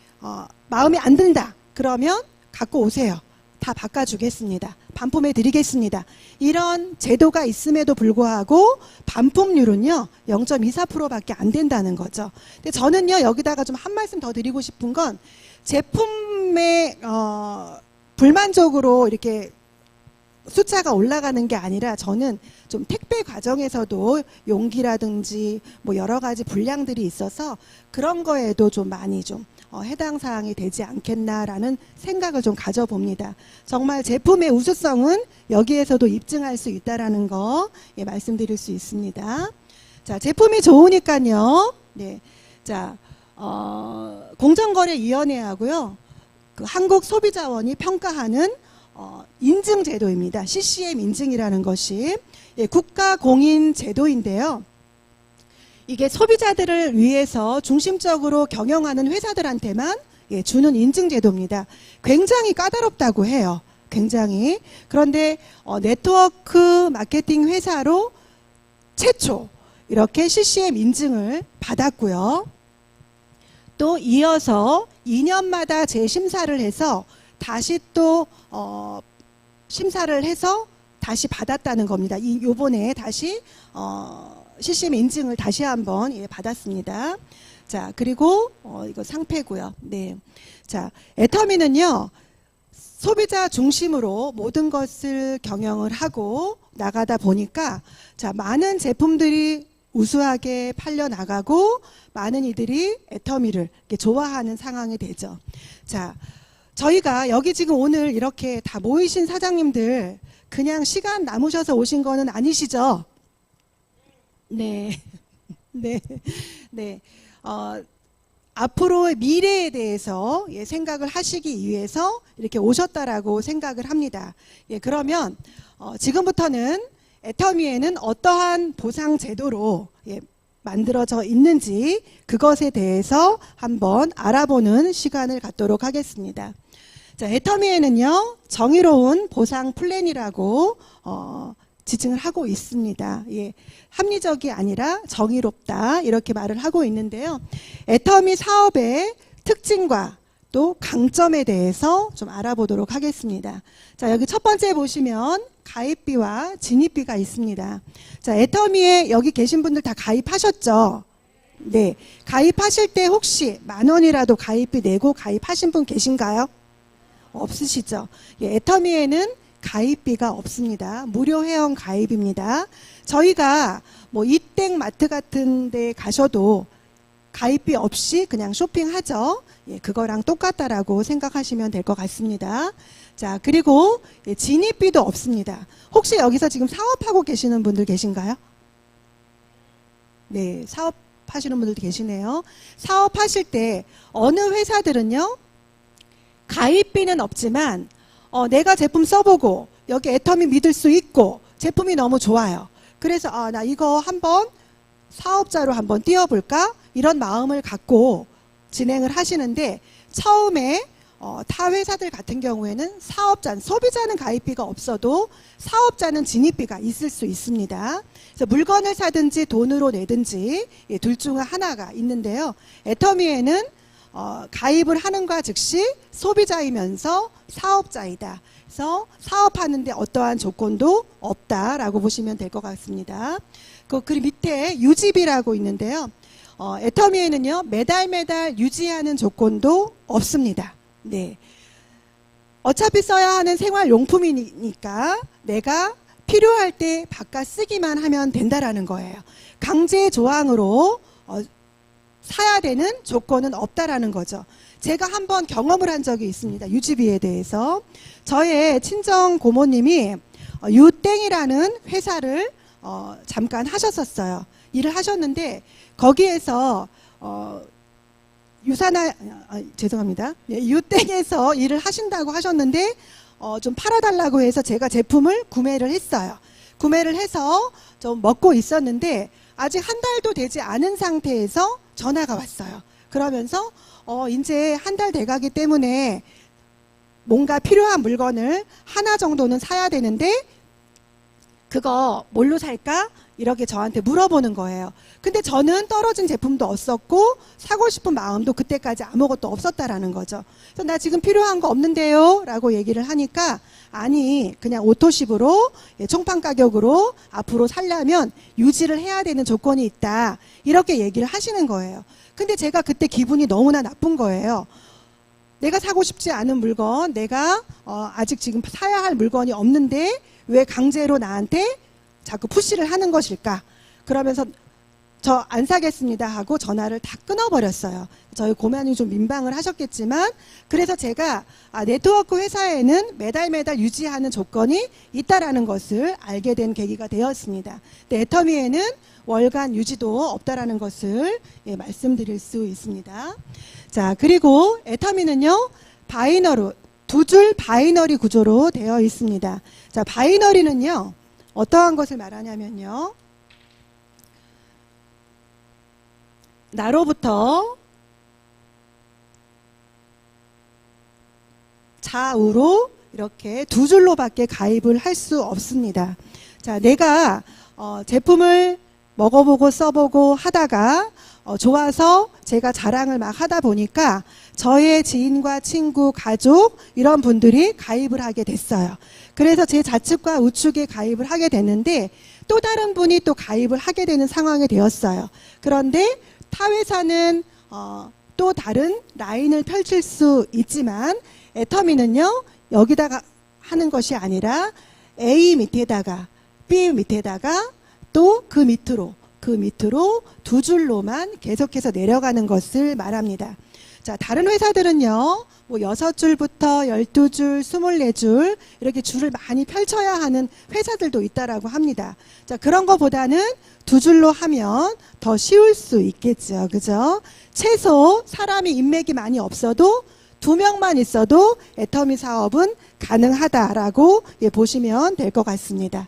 마음에 안 든다. 그러면 갖고 오세요. 다 바꿔주겠습니다. 반품해 드리겠습니다. 이런 제도가 있음에도 불구하고 반품률은요 0.24%밖에 안 된다는 거죠. 근데 저는요 여기다가 좀 한 말씀 더 드리고 싶은 건 제품에 불만족으로 이렇게 숫자가 올라가는 게 아니라 저는 좀 택배 과정에서도 용기라든지 뭐 여러 가지 불량들이 있어서 그런 거에도 좀 많이 좀 해당 사항이 되지 않겠나라는 생각을 좀 가져봅니다. 정말 제품의 우수성은 여기에서도 입증할 수 있다라는 거 말씀드릴 수 있습니다. 자, 제품이 좋으니까요. 네, 자, 공정거래위원회하고요, 그 한국소비자원이 평가하는 인증 제도입니다. CCM 인증이라는 것이 국가 공인 제도인데요. 이게 소비자들을 위해서 중심적으로 경영하는 회사들한테만 주는 인증 제도입니다. 굉장히 까다롭다고 해요. 굉장히. 그런데 네트워크 마케팅 회사로 최초 이렇게 CCM 인증을 받았고요. 또 이어서 2년마다 재심사를 해서 다시 또 심사를 해서 다시 받았다는 겁니다. 요번에 다시 CCM 인증을 다시 한번 받았습니다. 자, 그리고 이거 상패고요. 네. 자, 애터미는요 소비자 중심으로 모든 것을 경영을 하고 나가다 보니까 자, 많은 제품들이 우수하게 팔려 나가고 많은 이들이 애터미를 좋아하는 상황이 되죠. 자, 저희가 여기 지금 오늘 이렇게 다 모이신 사장님들 그냥 시간 남으셔서 오신 거는 아니시죠? 네. 네. 네. 앞으로의 미래에 대해서 생각을 하시기 위해서 이렇게 오셨다라고 생각을 합니다. 그러면 지금부터는 애터미에는 어떠한 보상 제도로 만들어져 있는지 그것에 대해서 한번 알아보는 시간을 갖도록 하겠습니다. 자, 애터미에는요 정의로운 보상 플랜이라고 지칭을 하고 있습니다. 합리적이 아니라 정의롭다 이렇게 말을 하고 있는데요. 애터미 사업의 특징과 또 강점에 대해서 좀 알아보도록 하겠습니다. 자, 여기 첫 번째 보시면 가입비와 진입비가 있습니다. 자, 애터미에 여기 계신 분들 다 가입하셨죠? 네. 가입하실 때 혹시 10,000원이라도 가입비 내고 가입하신 분 계신가요? 없으시죠? 애터미에는 가입비가 없습니다. 무료 회원 가입입니다. 저희가 뭐 이땡 마트 같은 데 가셔도 가입비 없이 그냥 쇼핑하죠. 그거랑 똑같다라고 생각하시면 될 것 같습니다. 자, 그리고 진입비도 없습니다. 혹시 여기서 지금 사업하고 계시는 분들 계신가요? 네, 사업하시는 분들도 계시네요. 사업하실 때 어느 회사들은요 가입비는 없지만 내가 제품 써보고 여기 애터미 믿을 수 있고 제품이 너무 좋아요. 그래서 나 이거 한번 사업자로 한번 띄워볼까? 이런 마음을 갖고 진행을 하시는데 처음에 타 회사들 같은 경우에는 소비자는 가입비가 없어도 사업자는 진입비가 있을 수 있습니다. 그래서 물건을 사든지 돈으로 내든지 둘 중 하나가 있는데요. 애터미에는 가입을 하는가 즉시 소비자이면서 사업자이다. 그래서 사업하는데 어떠한 조건도 없다라고 보시면 될 것 같습니다. 그 밑에 유지비라고 있는데요. 애터미에는요 매달 유지하는 조건도 없습니다. 네. 어차피 써야 하는 생활용품이니까 내가 필요할 때 바꿔 쓰기만 하면 된다라는 거예요. 강제 조항으로 사야 되는 조건은 없다라는 거죠. 제가 한번 경험을 한 적이 있습니다. 유지비에 대해서. 저의 친정 고모님이 유땡이라는 회사를 잠깐 하셨었어요. 일을 하셨는데 거기에서 죄송합니다. 유땡에서 일을 하신다고 하셨는데 좀 팔아달라고 해서 제가 제품을 구매를 했어요. 구매를 해서 좀 먹고 있었는데 아직 한 달도 되지 않은 상태에서 전화가 왔어요. 그러면서 이제 한 달 돼가기 때문에 뭔가 필요한 물건을 하나 정도는 사야 되는데 그거 뭘로 살까? 이렇게 저한테 물어보는 거예요. 근데 저는 떨어진 제품도 없었고 사고 싶은 마음도 그때까지 아무것도 없었다라는 거죠. 그래서 나 지금 필요한 거 없는데요 라고 얘기를 하니까 아니 그냥 오토십으로 총판 가격으로 앞으로 살려면 유지를 해야 되는 조건이 있다 이렇게 얘기를 하시는 거예요. 근데 제가 그때 기분이 너무나 나쁜 거예요. 내가 사고 싶지 않은 물건, 내가 아직 지금 사야 할 물건이 없는데 왜 강제로 나한테 자꾸 푸시를 하는 것일까? 그러면서 저 안 사겠습니다 하고 전화를 다 끊어버렸어요. 저희 고만이 좀 민방을 하셨겠지만 그래서 제가 네트워크 회사에는 매달 유지하는 조건이 있다라는 것을 알게 된 계기가 되었습니다. 근데 애터미에는 월간 유지도 없다라는 것을 말씀드릴 수 있습니다. 자, 그리고 애터미는요 바이너리 두 줄 바이너리 구조로 되어 있습니다. 자, 바이너리는요 어떠한 것을 말하냐면요 나로부터 좌우로 이렇게 두 줄로밖에 가입을 할 수 없습니다. 자, 내가 제품을 먹어보고 써보고 하다가 좋아서 제가 자랑을 막 하다 보니까 저의 지인과 친구, 가족 이런 분들이 가입을 하게 됐어요. 그래서 제 좌측과 우측에 가입을 하게 됐는데 또 다른 분이 또 가입을 하게 되는 상황이 되었어요. 그런데 타 회사는 또 다른 라인을 펼칠 수 있지만 애터미는요 여기다가 하는 것이 아니라 A 밑에다가 B 밑에다가 또 그 밑으로 두 줄로만 계속해서 내려가는 것을 말합니다. 자, 다른 회사들은요 뭐 6줄부터 12줄, 24줄 이렇게 줄을 많이 펼쳐야 하는 회사들도 있다라고 합니다. 자, 그런 것보다는 두 줄로 하면 더 쉬울 수 있겠죠. 그죠? 최소 사람이 인맥이 많이 없어도 2명만 있어도 애터미 사업은 가능하다라고 보시면 될 것 같습니다.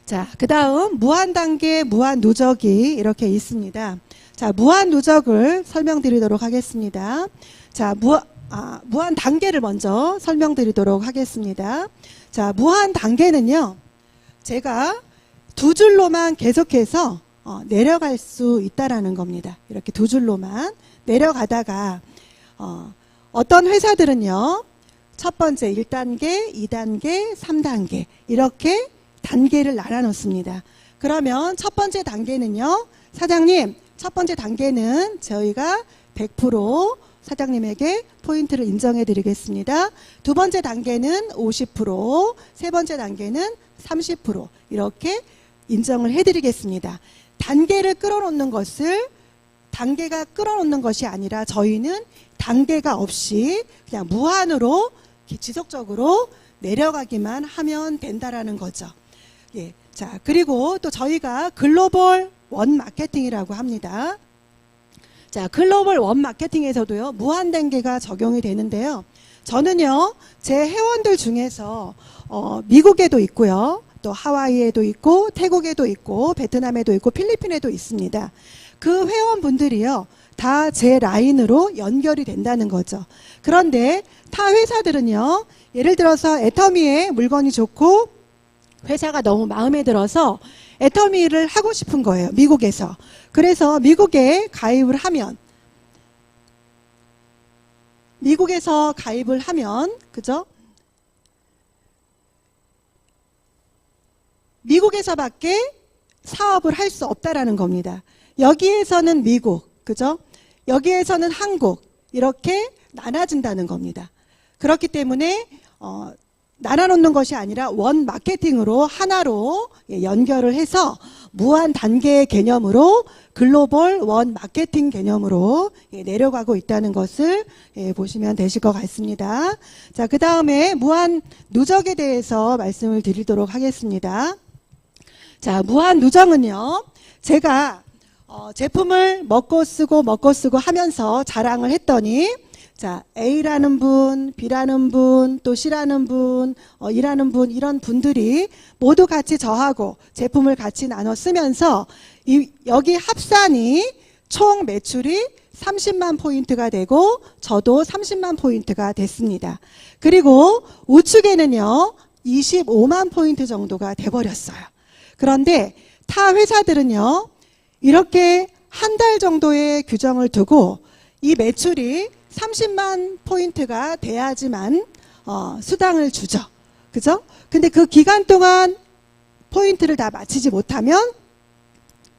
자, 그 다음 무한 단계, 무한 누적이 이렇게 있습니다. 자, 무한 누적을 설명드리도록 하겠습니다. 자, 무한 단계를 먼저 설명드리도록 하겠습니다. 자, 무한 단계는요, 제가 두 줄로만 계속해서 내려갈 수 있다라는 겁니다. 이렇게 두 줄로만 내려가다가 어떤 회사들은요, 첫 번째 1단계, 2단계, 3단계 이렇게 단계를 나눠놓습니다. 그러면 첫 번째 단계는요, 사장님, 첫 번째 단계는 저희가 100% 사장님에게 포인트를 인정해 드리겠습니다. 두 번째 단계는 50%, 세 번째 단계는 30% 이렇게 인정을 해 드리겠습니다. 단계를 끌어놓는 것을 단계가 끌어놓는 것이 아니라 저희는 단계가 없이 그냥 무한으로 지속적으로 내려가기만 하면 된다라는 거죠. 예. 자, 그리고 또 저희가 글로벌 원 마케팅이라고 합니다. 자, 글로벌 원 마케팅에서도요, 무한 단계가 적용이 되는데요. 저는요, 제 회원들 중에서, 미국에도 있고요, 또 하와이에도 있고, 태국에도 있고, 베트남에도 있고, 필리핀에도 있습니다. 그 회원분들이요, 다 제 라인으로 연결이 된다는 거죠. 그런데 타 회사들은요, 예를 들어서 애터미의 물건이 좋고, 회사가 너무 마음에 들어서 애터미를 하고 싶은 거예요. 미국에서. 그래서 미국에 가입을 하면 미국에서 가입을 하면 그죠? 미국에서밖에 사업을 할 수 없다라는 겁니다. 여기에서는 미국, 그죠? 여기에서는 한국 이렇게 나눠진다는 겁니다. 그렇기 때문에 나눠놓는 것이 아니라 원 마케팅으로 하나로 연결을 해서 무한 단계의 개념으로 글로벌 원 마케팅 개념으로 내려가고 있다는 것을 보시면 되실 것 같습니다. 자, 그 다음에 무한 누적에 대해서 말씀을 드리도록 하겠습니다. 자, 무한 누적은요, 제가 제품을 먹고 쓰고 하면서 자랑을 했더니 자, A라는 분, B라는 분, 또 C라는 분, E라는 분, 이런 분들이 모두 같이 저하고 제품을 같이 나눠 쓰면서 여기 합산이 총 매출이 30만 포인트가 되고 저도 30만 포인트가 됐습니다. 그리고 우측에는요, 25만 포인트 정도가 돼버렸어요. 그런데 타 회사들은요, 이렇게 한 달 정도의 규정을 두고 이 매출이 30만 포인트가 돼야지만 수당을 주죠. 그죠? 근데 그 기간 동안 포인트를 다 마치지 못하면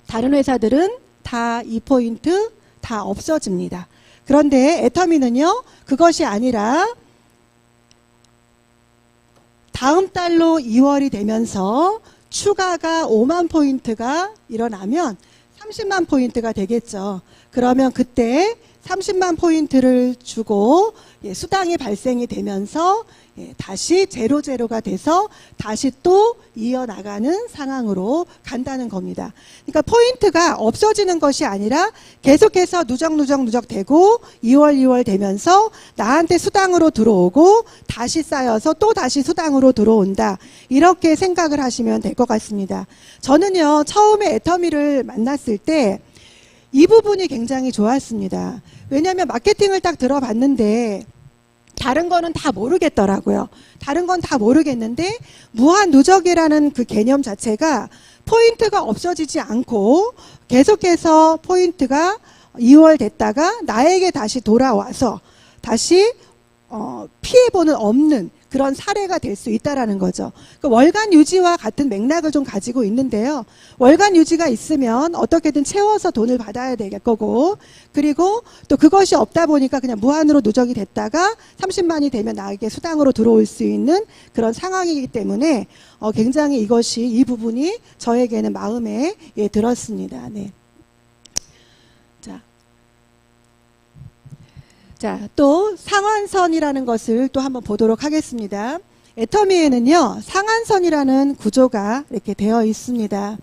다른 회사들은 다 이 포인트 다 없어집니다. 그런데 애터미는요, 그것이 아니라 다음 달로 2월이 되면서 추가가 5만 포인트가 일어나면 30만 포인트가 되겠죠. 그러면 그때 30만 포인트를 주고 수당이 발생이 되면서 다시 제로가 돼서 다시 또 이어나가는 상황으로 간다는 겁니다. 그러니까 포인트가 없어지는 것이 아니라 계속해서 누적 되고 2월 되면서 나한테 수당으로 들어오고 다시 쌓여서 또 다시 수당으로 들어온다. 이렇게 생각을 하시면 될 것 같습니다. 저는요, 처음에 애터미를 만났을 때 이 부분이 굉장히 좋았습니다. 왜냐하면 마케팅을 딱 들어봤는데 다른 거는 다 모르겠더라고요. 다른 건 다 모르겠는데 무한 누적이라는 그 개념 자체가 포인트가 없어지지 않고 계속해서 포인트가 2월 됐다가 나에게 다시 돌아와서 다시 피해보는 없는 그런 사례가 될 수 있다라는 거죠. 그러니까 월간 유지와 같은 맥락을 좀 가지고 있는데요. 월간 유지가 있으면 어떻게든 채워서 돈을 받아야 될 거고, 그리고 또 그것이 없다 보니까 그냥 무한으로 누적이 됐다가 30만이 되면 나에게 수당으로 들어올 수 있는 그런 상황이기 때문에 굉장히 이 부분이 저에게는 마음에 들었습니다. 네. 자, 또 상한선이라는 것을 또 한번 보도록 하겠습니다. 애터미에는요, 상한선이라는 구조가 이렇게 되어 있습니다.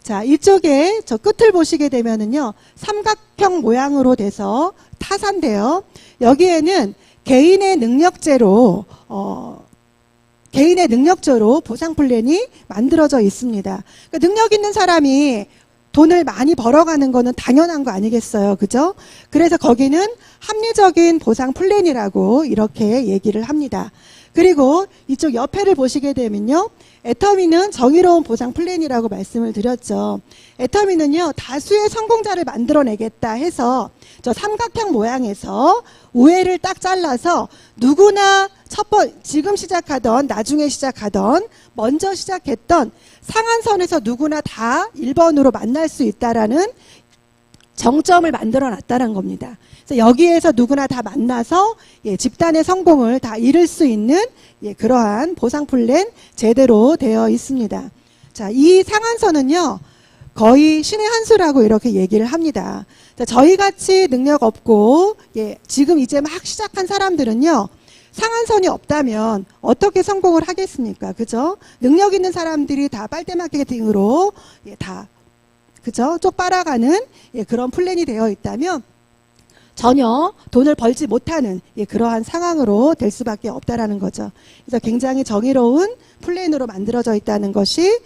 자, 이쪽에 저 끝을 보시게 되면은요, 삼각형 모양으로 돼서 타사인데요. 여기에는 개인의 능력제로 보상 플랜이 만들어져 있습니다. 그러니까 능력 있는 사람이 돈을 많이 벌어가는 거는 당연한 거 아니겠어요. 그죠? 그래서 거기는 합리적인 보상 플랜이라고 이렇게 얘기를 합니다. 그리고 이쪽 옆에를 보시게 되면요, 애터미는 정의로운 보상 플랜이라고 말씀을 드렸죠. 애터미는요, 다수의 성공자를 만들어내겠다 해서 저 삼각형 모양에서 우회를 딱 잘라서 누구나 지금 시작하던, 나중에 시작하던, 먼저 시작했던 상한선에서 누구나 다 1번으로 만날 수 있다라는 정점을 만들어 놨다는 겁니다. 그래서 여기에서 누구나 다 만나서 집단의 성공을 다 이룰 수 있는 그러한 보상 플랜 제대로 되어 있습니다. 자, 이 상한선은요, 거의 신의 한 수라고 이렇게 얘기를 합니다. 자, 저희 같이 능력 없고 지금 이제 막 시작한 사람들은요, 상한선이 없다면 어떻게 성공을 하겠습니까? 그죠? 능력 있는 사람들이 다 빨대 마케팅으로 다 그죠? 쪽 빨아가는 그런 플랜이 되어 있다면 전혀 돈을 벌지 못하는 그러한 상황으로 될 수밖에 없다라는 거죠. 그래서 굉장히 정의로운 플랜으로 만들어져 있다는 것이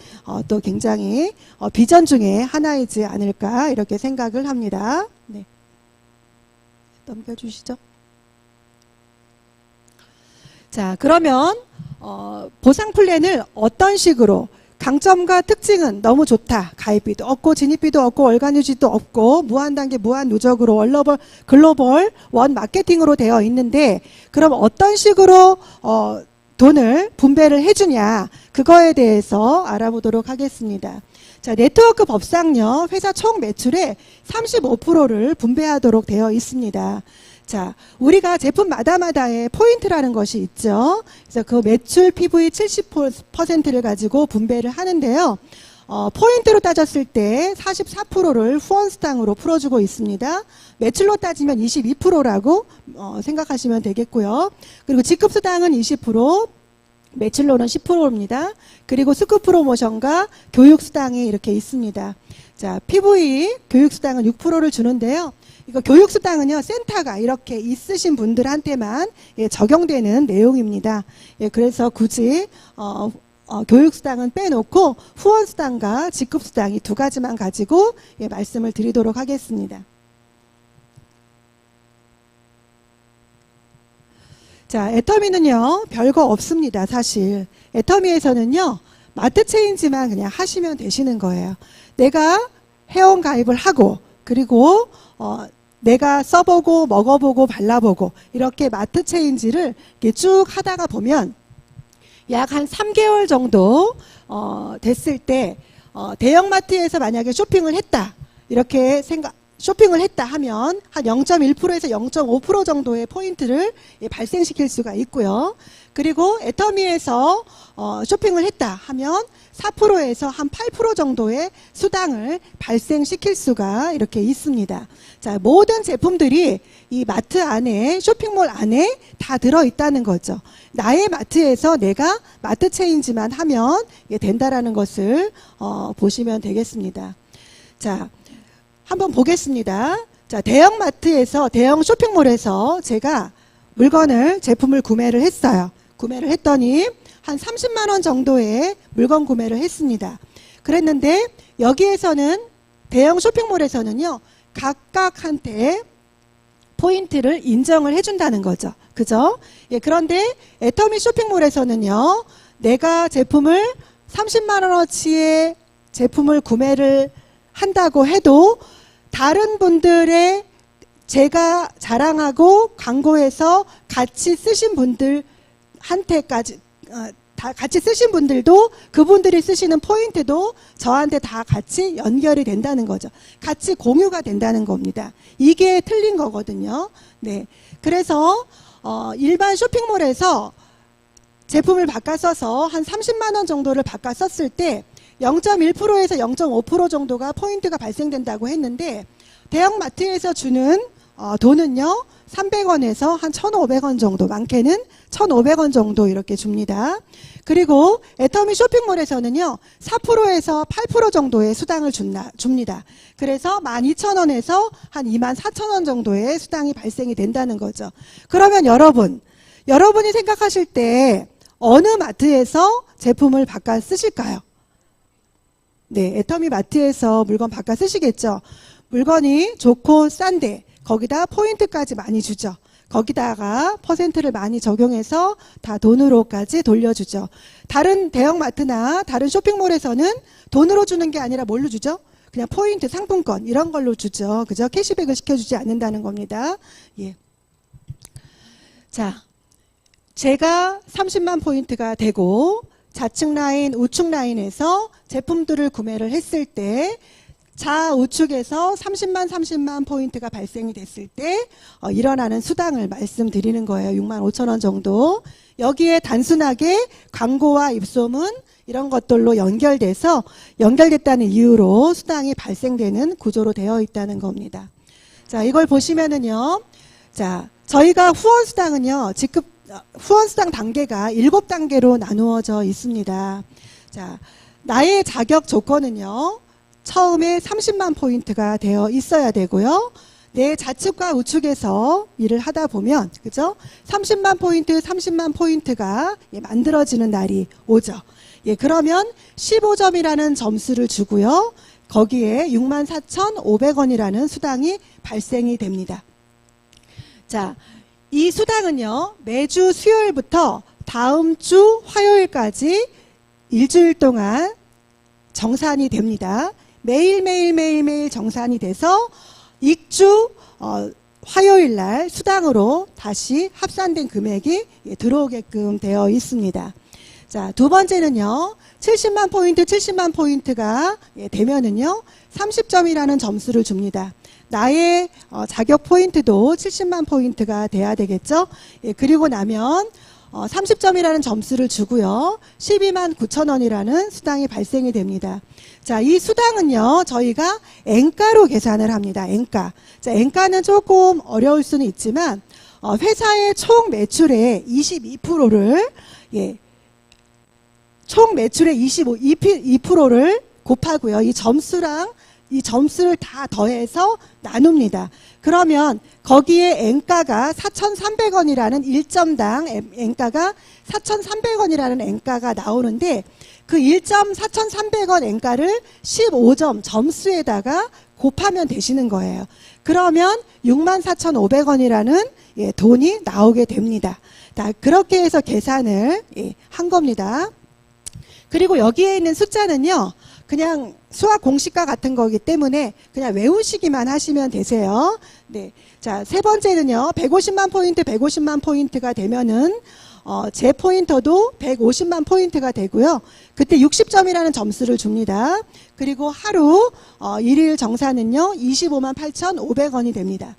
또 굉장히 비전 중에 하나이지 않을까 이렇게 생각을 합니다. 네. 넘겨주시죠. 자, 그러면 보상 플랜을 어떤 식으로, 강점과 특징은 너무 좋다. 가입비도 없고 진입비도 없고 월간 유지도 없고 무한 단계 무한 누적으로 글로벌 원 마케팅으로 되어 있는데, 그럼 어떤 식으로 돈을 분배를 해주냐, 그거에 대해서 알아보도록 하겠습니다. 자, 네트워크 법상요, 회사 총 매출의 35%를 분배하도록 되어 있습니다. 자, 우리가 제품마다의 포인트라는 것이 있죠. 그래서 그 매출 PV 70%를 가지고 분배를 하는데요. 포인트로 따졌을 때 44%를 후원수당으로 풀어주고 있습니다. 매출로 따지면 22%라고 생각하시면 되겠고요. 그리고 직급수당은 20%, 매출로는 10%입니다. 그리고 스쿠 프로모션과 교육수당이 이렇게 있습니다. 자, PV 교육수당은 6%를 주는데요. 이거 교육수당은요, 센터가 이렇게 있으신 분들한테만 적용되는 내용입니다. 그래서 굳이 교육수당은 빼놓고 후원수당과 직급수당 이 두 가지만 가지고 말씀을 드리도록 하겠습니다. 자, 애터미는요, 별거 없습니다, 사실. 애터미에서는요, 마트 체인지만 그냥 하시면 되시는 거예요. 내가 회원 가입을 하고, 그리고, 내가 써보고, 먹어보고, 발라보고, 이렇게 마트 체인지를 이렇게 쭉 하다가 보면, 약 한 3개월 정도, 됐을 때, 대형마트에서 만약에 쇼핑을 했다, 이렇게 쇼핑을 했다 하면 한 0.1%에서 0.5% 정도의 포인트를 발생시킬 수가 있고요. 그리고 애터미에서 쇼핑을 했다 하면 4%에서 한 8% 정도의 수당을 발생시킬 수가 이렇게 있습니다. 자, 모든 제품들이 이 마트 안에, 쇼핑몰 안에 다 들어있다는 거죠. 나의 마트에서 내가 마트 체인지만 하면 된다라는 것을 보시면 되겠습니다. 자, 한번 보겠습니다. 자, 대형마트에서, 대형 쇼핑몰에서 제가 제품을 구매를 했어요. 구매를 했더니 한 30만 원 정도의 물건 구매를 했습니다. 그랬는데 여기에서는, 대형 쇼핑몰에서는요, 각각한테 포인트를 인정을 해준다는 거죠. 그죠? 예, 그런데 애터미 쇼핑몰에서는요, 내가 제품을 30만 원어치의 제품을 구매를 한다고 해도 다른 분들의, 제가 자랑하고 광고해서 같이 쓰신 분들한테까지, 다 같이 쓰신 분들도, 그분들이 쓰시는 포인트도 저한테 다 같이 연결이 된다는 거죠. 같이 공유가 된다는 겁니다. 이게 틀린 거거든요. 네. 그래서 일반 쇼핑몰에서 제품을 바꿔 써서 한 30만 원 정도를 바꿔 썼을 때 0.1%에서 0.5% 정도가 포인트가 발생된다고 했는데, 대형마트에서 주는 돈은요, 300원에서 한 1,500원 정도, 많게는 1,500원 정도 이렇게 줍니다. 그리고 애터미 쇼핑몰에서는요, 4%에서 8% 정도의 수당을 줍니다. 그래서 12,000원에서 한 24,000원 정도의 수당이 발생이 된다는 거죠. 그러면 여러분이 생각하실 때 어느 마트에서 제품을 바꿔 쓰실까요? 네, 애터미 마트에서 물건 바꿔 쓰시겠죠. 물건이 좋고 싼데 거기다 포인트까지 많이 주죠. 거기다가 퍼센트를 많이 적용해서 다 돈으로까지 돌려주죠. 다른 대형마트나 다른 쇼핑몰에서는 돈으로 주는 게 아니라 뭘로 주죠? 그냥 포인트, 상품권 이런 걸로 주죠. 그죠? 캐시백을 시켜주지 않는다는 겁니다. 예. 자, 제가 30만 포인트가 되고 좌측 라인, 우측 라인에서 제품들을 구매를 했을 때 좌우측에서 30만 포인트가 발생이 됐을 때 일어나는 수당을 말씀드리는 거예요. 65,000원 정도. 여기에 단순하게 광고와 입소문 이런 것들로 연결됐다는 이유로 수당이 발생되는 구조로 되어 있다는 겁니다. 자, 이걸 보시면은요. 자, 저희가 후원수당은요, 후원수당 단계가 7단계로 나누어져 있습니다. 자, 나의 자격 조건은요, 처음에 30만 포인트가 되어 있어야 되고요. 내 좌측과 우측에서 일을 하다 보면, 그죠? 30만 포인트가 만들어지는 날이 오죠. 예, 그러면 15점이라는 점수를 주고요. 거기에 64,500원이라는 수당이 발생이 됩니다. 자, 이 수당은요, 매주 수요일부터 다음 주 화요일까지 일주일 동안 정산이 됩니다. 매일 정산이 돼서 익주 화요일날 수당으로 다시 합산된 금액이 들어오게끔 되어 있습니다. 자, 두 번째는요, 70만 포인트가 되면은요, 30점이라는 점수를 줍니다. 나의 자격 포인트도 70만 포인트가 돼야 되겠죠? 예, 그리고 나면 30점이라는 점수를 주고요. 129,000원이라는 수당이 발생이 됩니다. 자, 이 수당은요, 저희가 엔가로 계산을 합니다. 엔가. 자, 엔가는 조금 어려울 수는 있지만, 회사의 총 매출의 22%를, 예, 총 매출의 22%를 곱하고요. 이 점수를 다 더해서 나눕니다. 그러면 거기에 엔가가 4,300원이라는 1점당 엔가가 4,300원이라는 엔가가 나오는데 그 4,300원 엔가를 15점 점수에다가 곱하면 되시는 거예요. 그러면 64,500원이라는 돈이 나오게 됩니다. 자, 그렇게 해서 계산을 한 겁니다. 그리고 여기에 있는 숫자는요, 그냥 수학 공식과 같은 거기 때문에 그냥 외우시기만 하시면 되세요. 네. 자, 세 번째는요, 150만 포인트, 150만 포인트가 되면은, 제 포인터도 150만 포인트가 되고요. 그때 60점이라는 점수를 줍니다. 그리고 하루, 일일 정산은요, 25만 8,500원이 됩니다.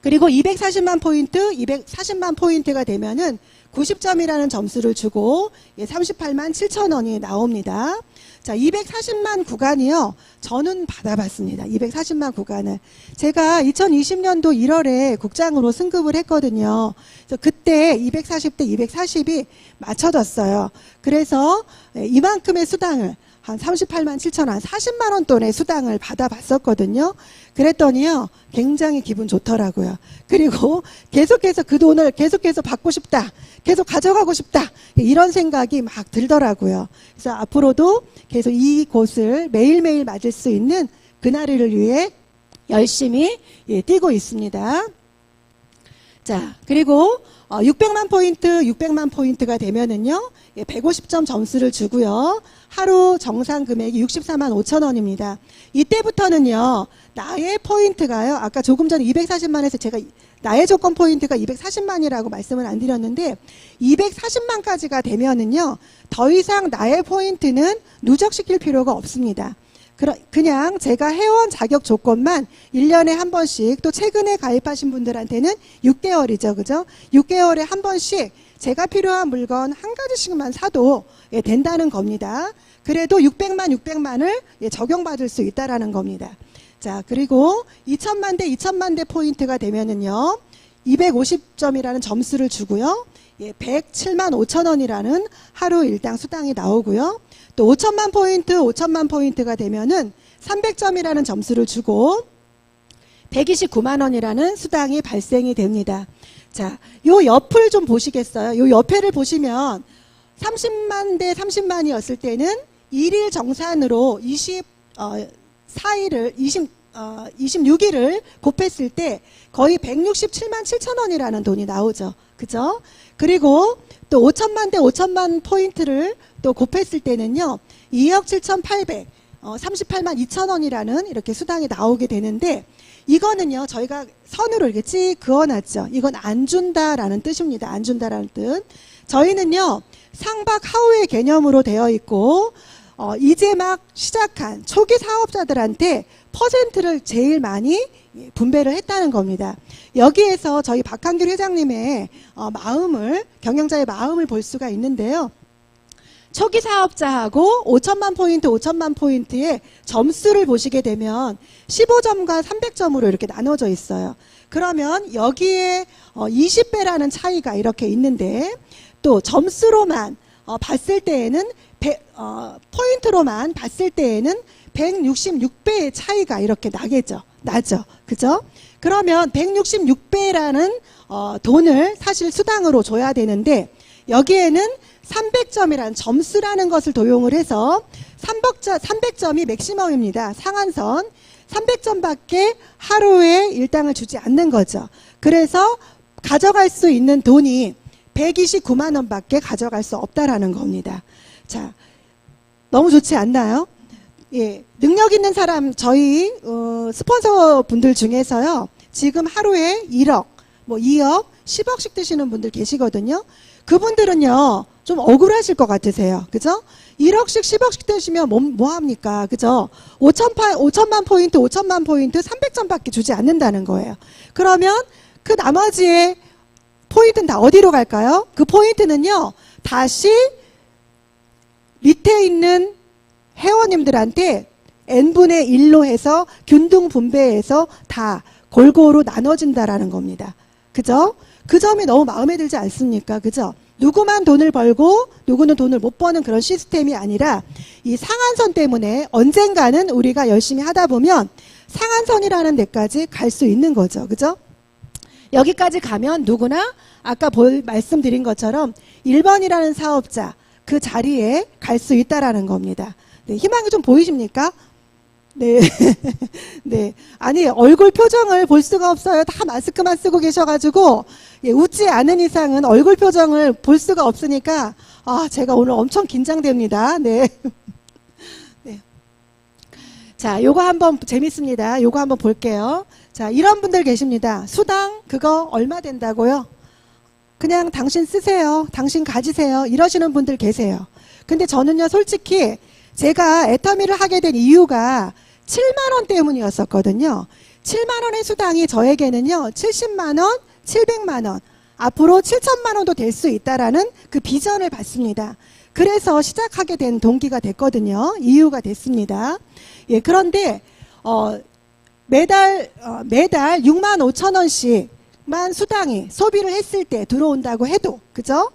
그리고 240만 포인트, 240만 포인트가 되면은 90점이라는 점수를 주고 38만 7천원이 나옵니다. 자, 240만 구간이요. 저는 받아봤습니다. 240만 구간을. 제가 2020년도 1월에 국장으로 승급을 했거든요. 그래서 그때 240대 240이 맞춰졌어요. 그래서 이만큼의 수당을 한 38만 7천 원, 40만 원 돈의 수당을 받아봤었거든요. 그랬더니요, 굉장히 기분 좋더라고요. 그리고 계속해서 그 돈을 계속해서 받고 싶다, 계속 가져가고 싶다, 이런 생각이 막 들더라고요. 그래서 앞으로도 계속 이곳을 매일매일 맞을 수 있는 그날을 위해 열심히 뛰고 있습니다. 자, 그리고 600만 포인트, 600만 포인트가 되면은요, 150점 점수를 주고요. 하루 정산 금액이 64만 5천 원입니다. 이때부터는요, 나의 포인트가요, 아까 조금 전에 240만에서 제가 나의 조건 포인트가 240만이라고 말씀을 안 드렸는데, 240만까지가 되면은요, 더 이상 나의 포인트는 누적시킬 필요가 없습니다. 그냥 제가 회원 자격 조건만 1년에 한 번씩, 또 최근에 가입하신 분들한테는 6개월이죠. 그죠? 6개월에 한 번씩 제가 필요한 물건 한 가지씩만 사도 된다는 겁니다. 그래도 600만을 적용받을 수 있다라는 겁니다. 자, 그리고 2천만 대 2천만 대 포인트가 되면은요, 250점이라는 점수를 주고요. 107만 5천 원이라는 하루 일당 수당이 나오고요. 또 5천만 포인트, 5천만 포인트가 되면은 300점이라는 점수를 주고 129만 원이라는 수당이 발생이 됩니다. 자, 요 옆을 좀 보시겠어요? 요 옆에를 보시면 30만 대 30만이었을 때는 일일 정산으로 26일을 곱했을 때 거의 167만 7천 원이라는 돈이 나오죠. 그죠? 그리고 또 5천만 대 5천만 포인트를 또 곱했을 때는요, 2억 7,800, 38만 2천 원이라는 이렇게 수당이 나오게 되는데, 이거는요, 저희가 선으로 이렇게 찍 그어놨죠. 이건 안 준다라는 뜻입니다. 안 준다라는 뜻. 저희는요, 상박 하우의 개념으로 되어 있고, 이제 막 시작한 초기 사업자들한테 퍼센트를 제일 많이 분배를 했다는 겁니다. 여기에서 저희 박한길 회장님의 마음을, 경영자의 마음을 볼 수가 있는데요. 초기 사업자하고 5천만 포인트, 5천만 포인트의 점수를 보시게 되면 15점과 300점으로 이렇게 나눠져 있어요. 그러면 여기에 20배라는 차이가 이렇게 있는데, 또 점수로만 봤을 때에는 포인트로만 봤을 때에는 166배의 차이가 이렇게 나죠. 그죠? 그러면 166배라는 돈을 사실 수당으로 줘야 되는데, 여기에는 300점이라는 점수라는 것을 도용을 해서 300점이 맥시멈입니다. 상한선. 300점밖에 하루에 일당을 주지 않는 거죠. 그래서 가져갈 수 있는 돈이 129만 원밖에 가져갈 수 없다라는 겁니다. 자, 너무 좋지 않나요? 예, 능력 있는 사람, 저희 스폰서 분들 중에서요, 지금 하루에 1억, 뭐 2억, 10억씩 드시는 분들 계시거든요. 그분들은요, 좀 억울하실 것 같으세요. 그죠? 1억씩 10억씩 드시면 뭐 합니까? 그죠? 5천만 포인트, 5천만 포인트 300점밖에 주지 않는다는 거예요. 그러면 그 나머지의 포인트는 다 어디로 갈까요? 그 포인트는요, 다시 밑에 있는 회원님들한테 n분의 1로 해서 균등 분배해서 다 골고루 나눠진다라는 겁니다. 그죠? 그 점이 너무 마음에 들지 않습니까? 그죠? 누구만 돈을 벌고 누구는 돈을 못 버는 그런 시스템이 아니라, 이 상한선 때문에 언젠가는 우리가 열심히 하다 보면 상한선이라는 데까지 갈 수 있는 거죠. 그죠? 여기까지 가면 누구나 아까 말씀드린 것처럼 1번이라는 사업자 그 자리에 갈 수 있다라는 겁니다. 네, 희망이 좀 보이십니까? 네. 네. 아니, 얼굴 표정을 볼 수가 없어요. 다 마스크만 쓰고 계셔가지고, 예, 웃지 않은 이상은 얼굴 표정을 볼 수가 없으니까, 아, 제가 오늘 엄청 긴장됩니다. 네. 네. 자, 요거 한번 재밌습니다. 요거 한번 볼게요. 자, 이런 분들 계십니다. 수당, 그거 얼마 된다고요? 그냥 당신 쓰세요. 당신 가지세요. 이러시는 분들 계세요. 근데 저는요, 솔직히, 제가 애터미를 하게 된 이유가 7만원 때문이었었거든요. 7만원의 수당이 저에게는요, 70만원, 700만원, 앞으로 7천만원도 될 수 있다라는 그 비전을 봤습니다. 그래서 시작하게 된 동기가 됐거든요. 이유가 됐습니다. 예, 그런데, 매달 6만 5천원씩만 수당이 소비를 했을 때 들어온다고 해도, 그죠?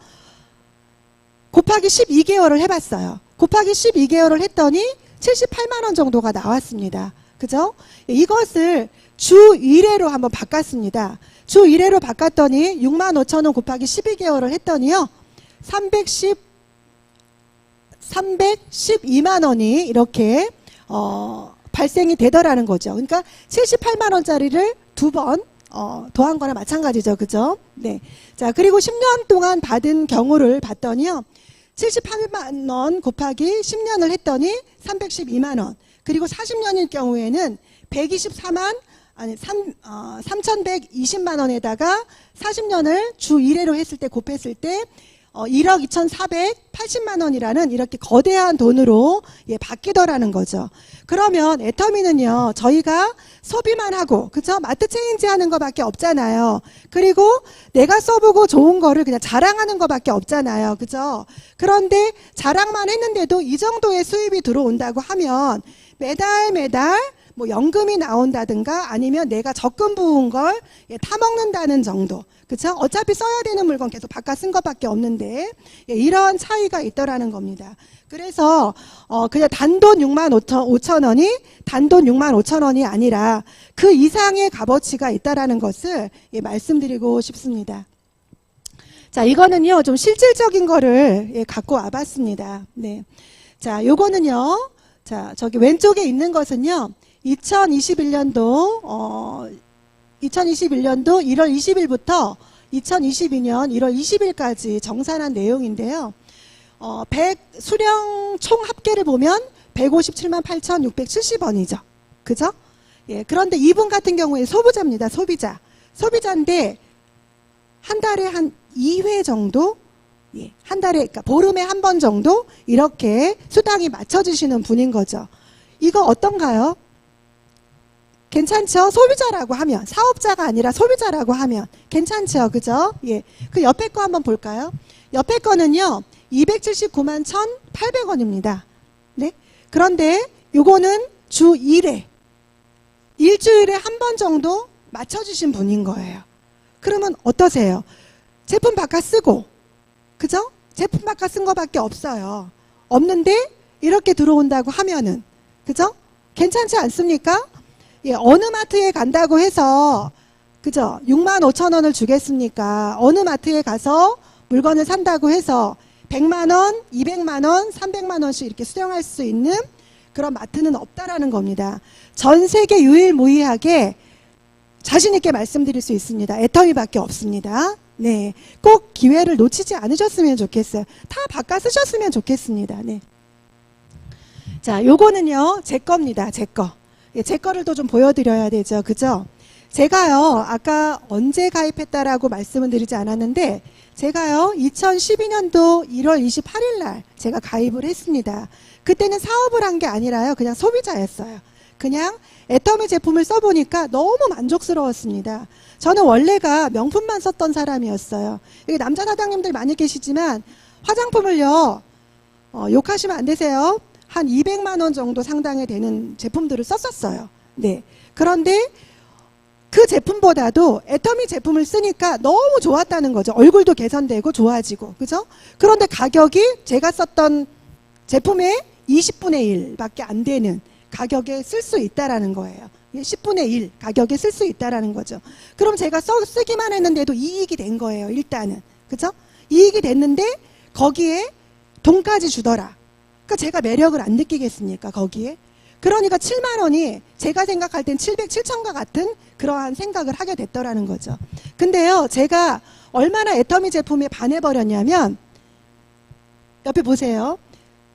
곱하기 12개월을 해봤어요. 곱하기 12개월을 했더니 78만원 정도가 나왔습니다. 그죠? 이것을 주 1회로 한번 바꿨습니다. 주 1회로 바꿨더니 6만 5천원 곱하기 12개월을 했더니요. 312만원이 이렇게 발생이 되더라는 거죠. 그러니까 78만원짜리를 두 번 더한 거나 마찬가지죠. 그죠? 네. 자, 그리고 10년 동안 받은 경우를 봤더니요. 78만원 곱하기 10년을 했더니 312만원. 그리고 40년일 경우에는 3,120만원에다가 40년을 주 1회로 했을 때 곱했을 때 1억 2,480만원이라는 이렇게 거대한 돈으로 바뀌더라는 거죠. 그러면 애터미는요, 저희가 소비만 하고, 그죠? 마트 체인지 하는 거밖에 없잖아요. 그리고 내가 써보고 좋은 거를 그냥 자랑하는 거밖에 없잖아요. 그죠? 그런데 자랑만 했는데도 이 정도의 수입이 들어온다고 하면 매달 뭐 연금이 나온다든가 아니면 내가 적금 부은 걸 타먹는다는 정도. 그쵸? 어차피 써야 되는 물건 계속 바꿔 쓴 것밖에 없는데 이런 차이가 있더라는 겁니다. 그래서 그냥 단돈 6만 5천 원이 단돈 6만 5천 원이 아니라 그 이상의 값어치가 있다라는 것을 말씀드리고 싶습니다. 자, 이거는요 좀 실질적인 거를 갖고 와봤습니다. 네. 자, 요거는요. 자, 저기 왼쪽에 있는 것은요. 2021년도 1월 20일부터 2022년 1월 20일까지 정산한 내용인데요. 수령 총 합계를 보면 157만 8,670원이죠. 그죠? 예, 그런데 이분 같은 경우에 소비자입니다. 소비자인데 한 달에 한 2회 정도, 예, 한 달에, 그러니까 보름에 한 번 정도 이렇게 수당이 맞춰지시는 분인 거죠. 이거 어떤가요? 괜찮죠? 소비자라고 하면, 사업자가 아니라 소비자라고 하면 괜찮죠? 그죠? 예. 그 옆에 거 한번 볼까요? 옆에 거는요 279만 1,800원입니다. 네. 그런데 요거는 주 1회, 일주일에 한 번 정도 맞춰주신 분인 거예요. 그러면 어떠세요? 제품 바꿔 쓰고, 그죠? 제품 바꿔 쓴 거밖에 없어요. 없는데 이렇게 들어온다고 하면은, 그죠? 괜찮지 않습니까? 예, 어느 마트에 간다고 해서, 그죠? 6만 5천 원을 주겠습니까? 어느 마트에 가서 물건을 산다고 해서 100만 원, 200만 원, 300만 원씩 이렇게 수령할 수 있는 그런 마트는 없다라는 겁니다. 전 세계 유일무이하게 자신 있게 말씀드릴 수 있습니다. 애터미밖에 없습니다. 네, 꼭 기회를 놓치지 않으셨으면 좋겠어요. 다 바꿔 쓰셨으면 좋겠습니다. 네. 자, 요거는요 제 겁니다. 제 거. 예, 제 거를 또 좀 보여드려야 되죠. 그죠? 제가요 아까 언제 가입했다라고 말씀을 드리지 않았는데 제가요 2012년도 1월 28일 날 제가 가입을 했습니다. 그때는 사업을 한 게 아니라요 그냥 소비자였어요. 그냥 애터미 제품을 써보니까 너무 만족스러웠습니다. 저는 원래가 명품만 썼던 사람이었어요. 여기 남자 사장님들 많이 계시지만 화장품을요 욕하시면 안 되세요. 한 200만 원 정도 상당히 되는 제품들을 썼었어요. 네. 그런데 그 제품보다도 애터미 제품을 쓰니까 너무 좋았다는 거죠. 얼굴도 개선되고 좋아지고, 그죠? 그런데 가격이 제가 썼던 제품의 20분의 1밖에 안 되는 가격에 쓸 수 있다라는 거예요. 10분의 1 가격에 쓸 수 있다라는 거죠. 그럼 제가 쓰기만 했는데도 이익이 된 거예요. 일단은, 그죠? 이익이 됐는데 거기에 돈까지 주더라. 그러니까 제가 매력을 안 느끼겠습니까? 거기에. 그러니까 7만 원이 제가 생각할 땐 700과 같은 그러한 생각을 하게 됐더라는 거죠. 근데요, 제가 얼마나 애터미 제품에 반해버렸냐면, 옆에 보세요.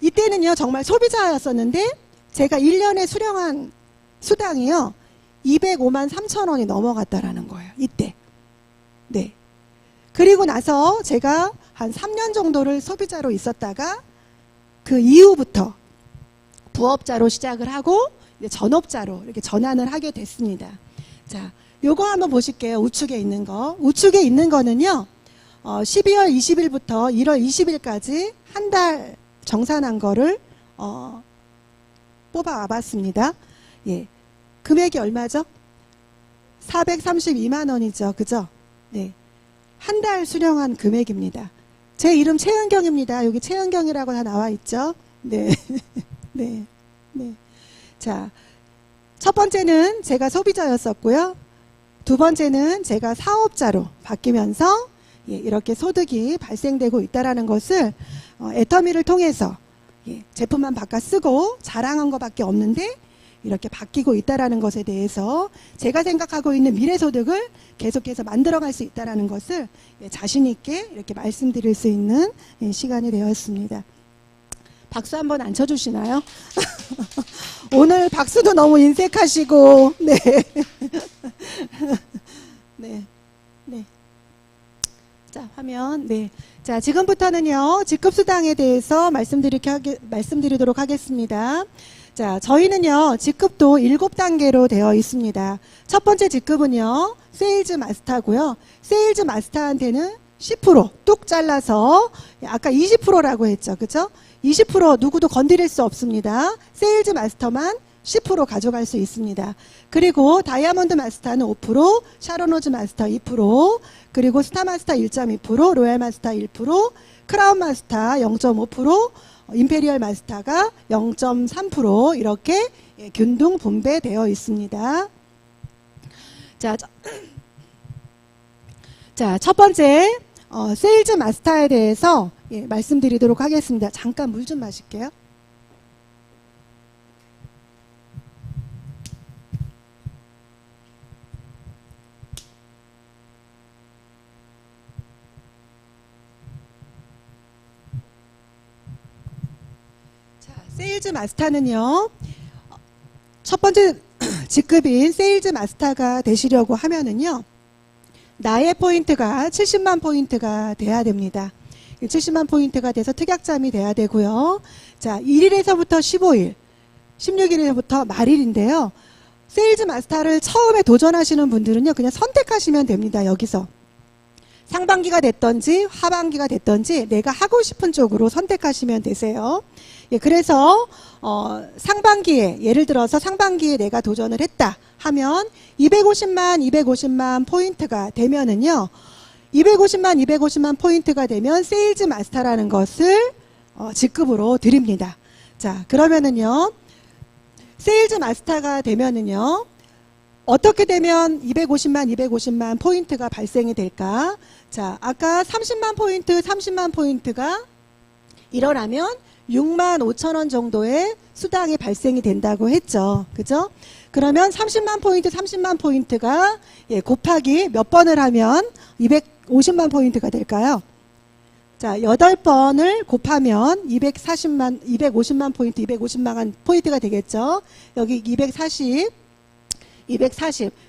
이때는요, 정말 소비자였었는데, 제가 1년에 수령한 수당이요, 205만 3천 원이 넘어갔다라는 거예요. 이때. 네. 그리고 나서 제가 한 3년 정도를 소비자로 있었다가, 그 이후부터 부업자로 시작을 하고 이제 전업자로 이렇게 전환을 하게 됐습니다. 자, 요거 한번 보실게요. 우측에 있는 거. 우측에 있는 거는요, 12월 20일부터 1월 20일까지 한 달 정산한 거를 뽑아 와봤습니다. 예, 금액이 얼마죠? 432만 원이죠, 그죠? 네, 한 달 수령한 금액입니다. 제 이름 최은경입니다. 여기 최은경이라고 다 나와 있죠? 네. 네. 네. 자, 첫 번째는 제가 소비자였었고요. 두 번째는 제가 사업자로 바뀌면서 예, 이렇게 소득이 발생되고 있다는 것을 애터미를 통해서 예, 제품만 바꿔 쓰고 자랑한 것밖에 없는데 이렇게 바뀌고 있다는 것에 대해서 제가 생각하고 있는 미래소득을 계속해서 만들어갈 수 있다는 것을 예, 자신 있게 이렇게 말씀드릴 수 있는 예, 시간이 되었습니다. 박수 한번 안 쳐주시나요? 오늘 박수도 너무 인색하시고, 네. 네. 네. 자, 화면, 네. 자, 지금부터는요, 직급수당에 대해서 말씀드리도록 하겠습니다. 자, 저희는요, 직급도 7단계로 되어 있습니다. 첫 번째 직급은요, 세일즈 마스터고요. 세일즈 마스터한테는 10% 뚝 잘라서, 아까 20%라고 했죠. 그죠? 20% 누구도 건드릴 수 없습니다. 세일즈 마스터만 10% 가져갈 수 있습니다. 그리고 다이아몬드 마스터는 5%, 샤론로즈 마스터 2%, 그리고 스타 마스터 1.2%, 로얄 마스터 1%, 크라운 마스터 0.5%, 임페리얼 마스터가 0.3% 이렇게 균등 분배되어 있습니다. 자, 첫 번째 세일즈 마스터에 대해서 예, 말씀드리도록 하겠습니다. 잠깐 물 좀 마실게요. 자, 세일즈 마스터는요, 첫 번째 직급인 세일즈 마스터가 되시려고 하면은요, 나의 포인트가 70만 포인트가 돼야 됩니다. 70만 포인트가 돼서 특약잠이 돼야 되고요. 자, 1일에서부터 15일, 16일에서부터 말일인데요. 세일즈 마스터를 처음에 도전하시는 분들은요, 그냥 선택하시면 됩니다. 여기서. 상반기가 됐던지 하반기가 됐던지 내가 하고 싶은 쪽으로 선택하시면 되세요. 예, 그래서 상반기에, 예를 들어서 상반기에 내가 도전을 했다 하면 250만 포인트가 되면은요, 250만 포인트가 되면 세일즈 마스터라는 것을 직급으로 드립니다. 자, 그러면은요, 세일즈 마스터가 되면은요, 어떻게 되면 250만 포인트가 발생이 될까? 자, 아까 30만 포인트가 일어나면 6만 5천 원 정도의 수당이 발생이 된다고 했죠. 그죠? 그러면 30만 포인트가 예, 곱하기 몇 번을 하면 250만 포인트가 될까요? 자, 8번을 곱하면 250만 포인트가 되겠죠. 여기 240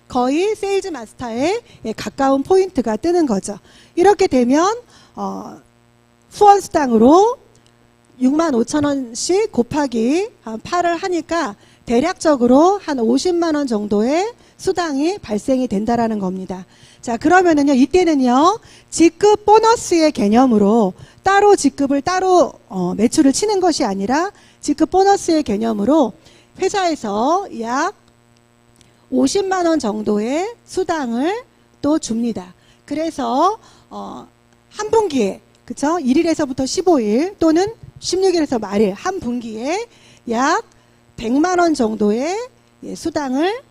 거의 세일즈 마스터에 예, 가까운 포인트가 뜨는 거죠. 이렇게 되면 후원 수당으로 6만 5천 원씩 곱하기 8을 하니까 대략적으로 한 50만 원 정도의 수당이 발생이 된다라는 겁니다. 자, 그러면은요, 이때는요, 직급 보너스의 개념으로 따로 직급을 따로 매출을 치는 것이 아니라 직급 보너스의 개념으로 회사에서 약 50만 원 정도의 수당을 또 줍니다. 그래서 한 분기에, 그쵸? 1일에서부터 15일 또는 16일에서 말일 한 분기에 약 100만 원 정도의 수당을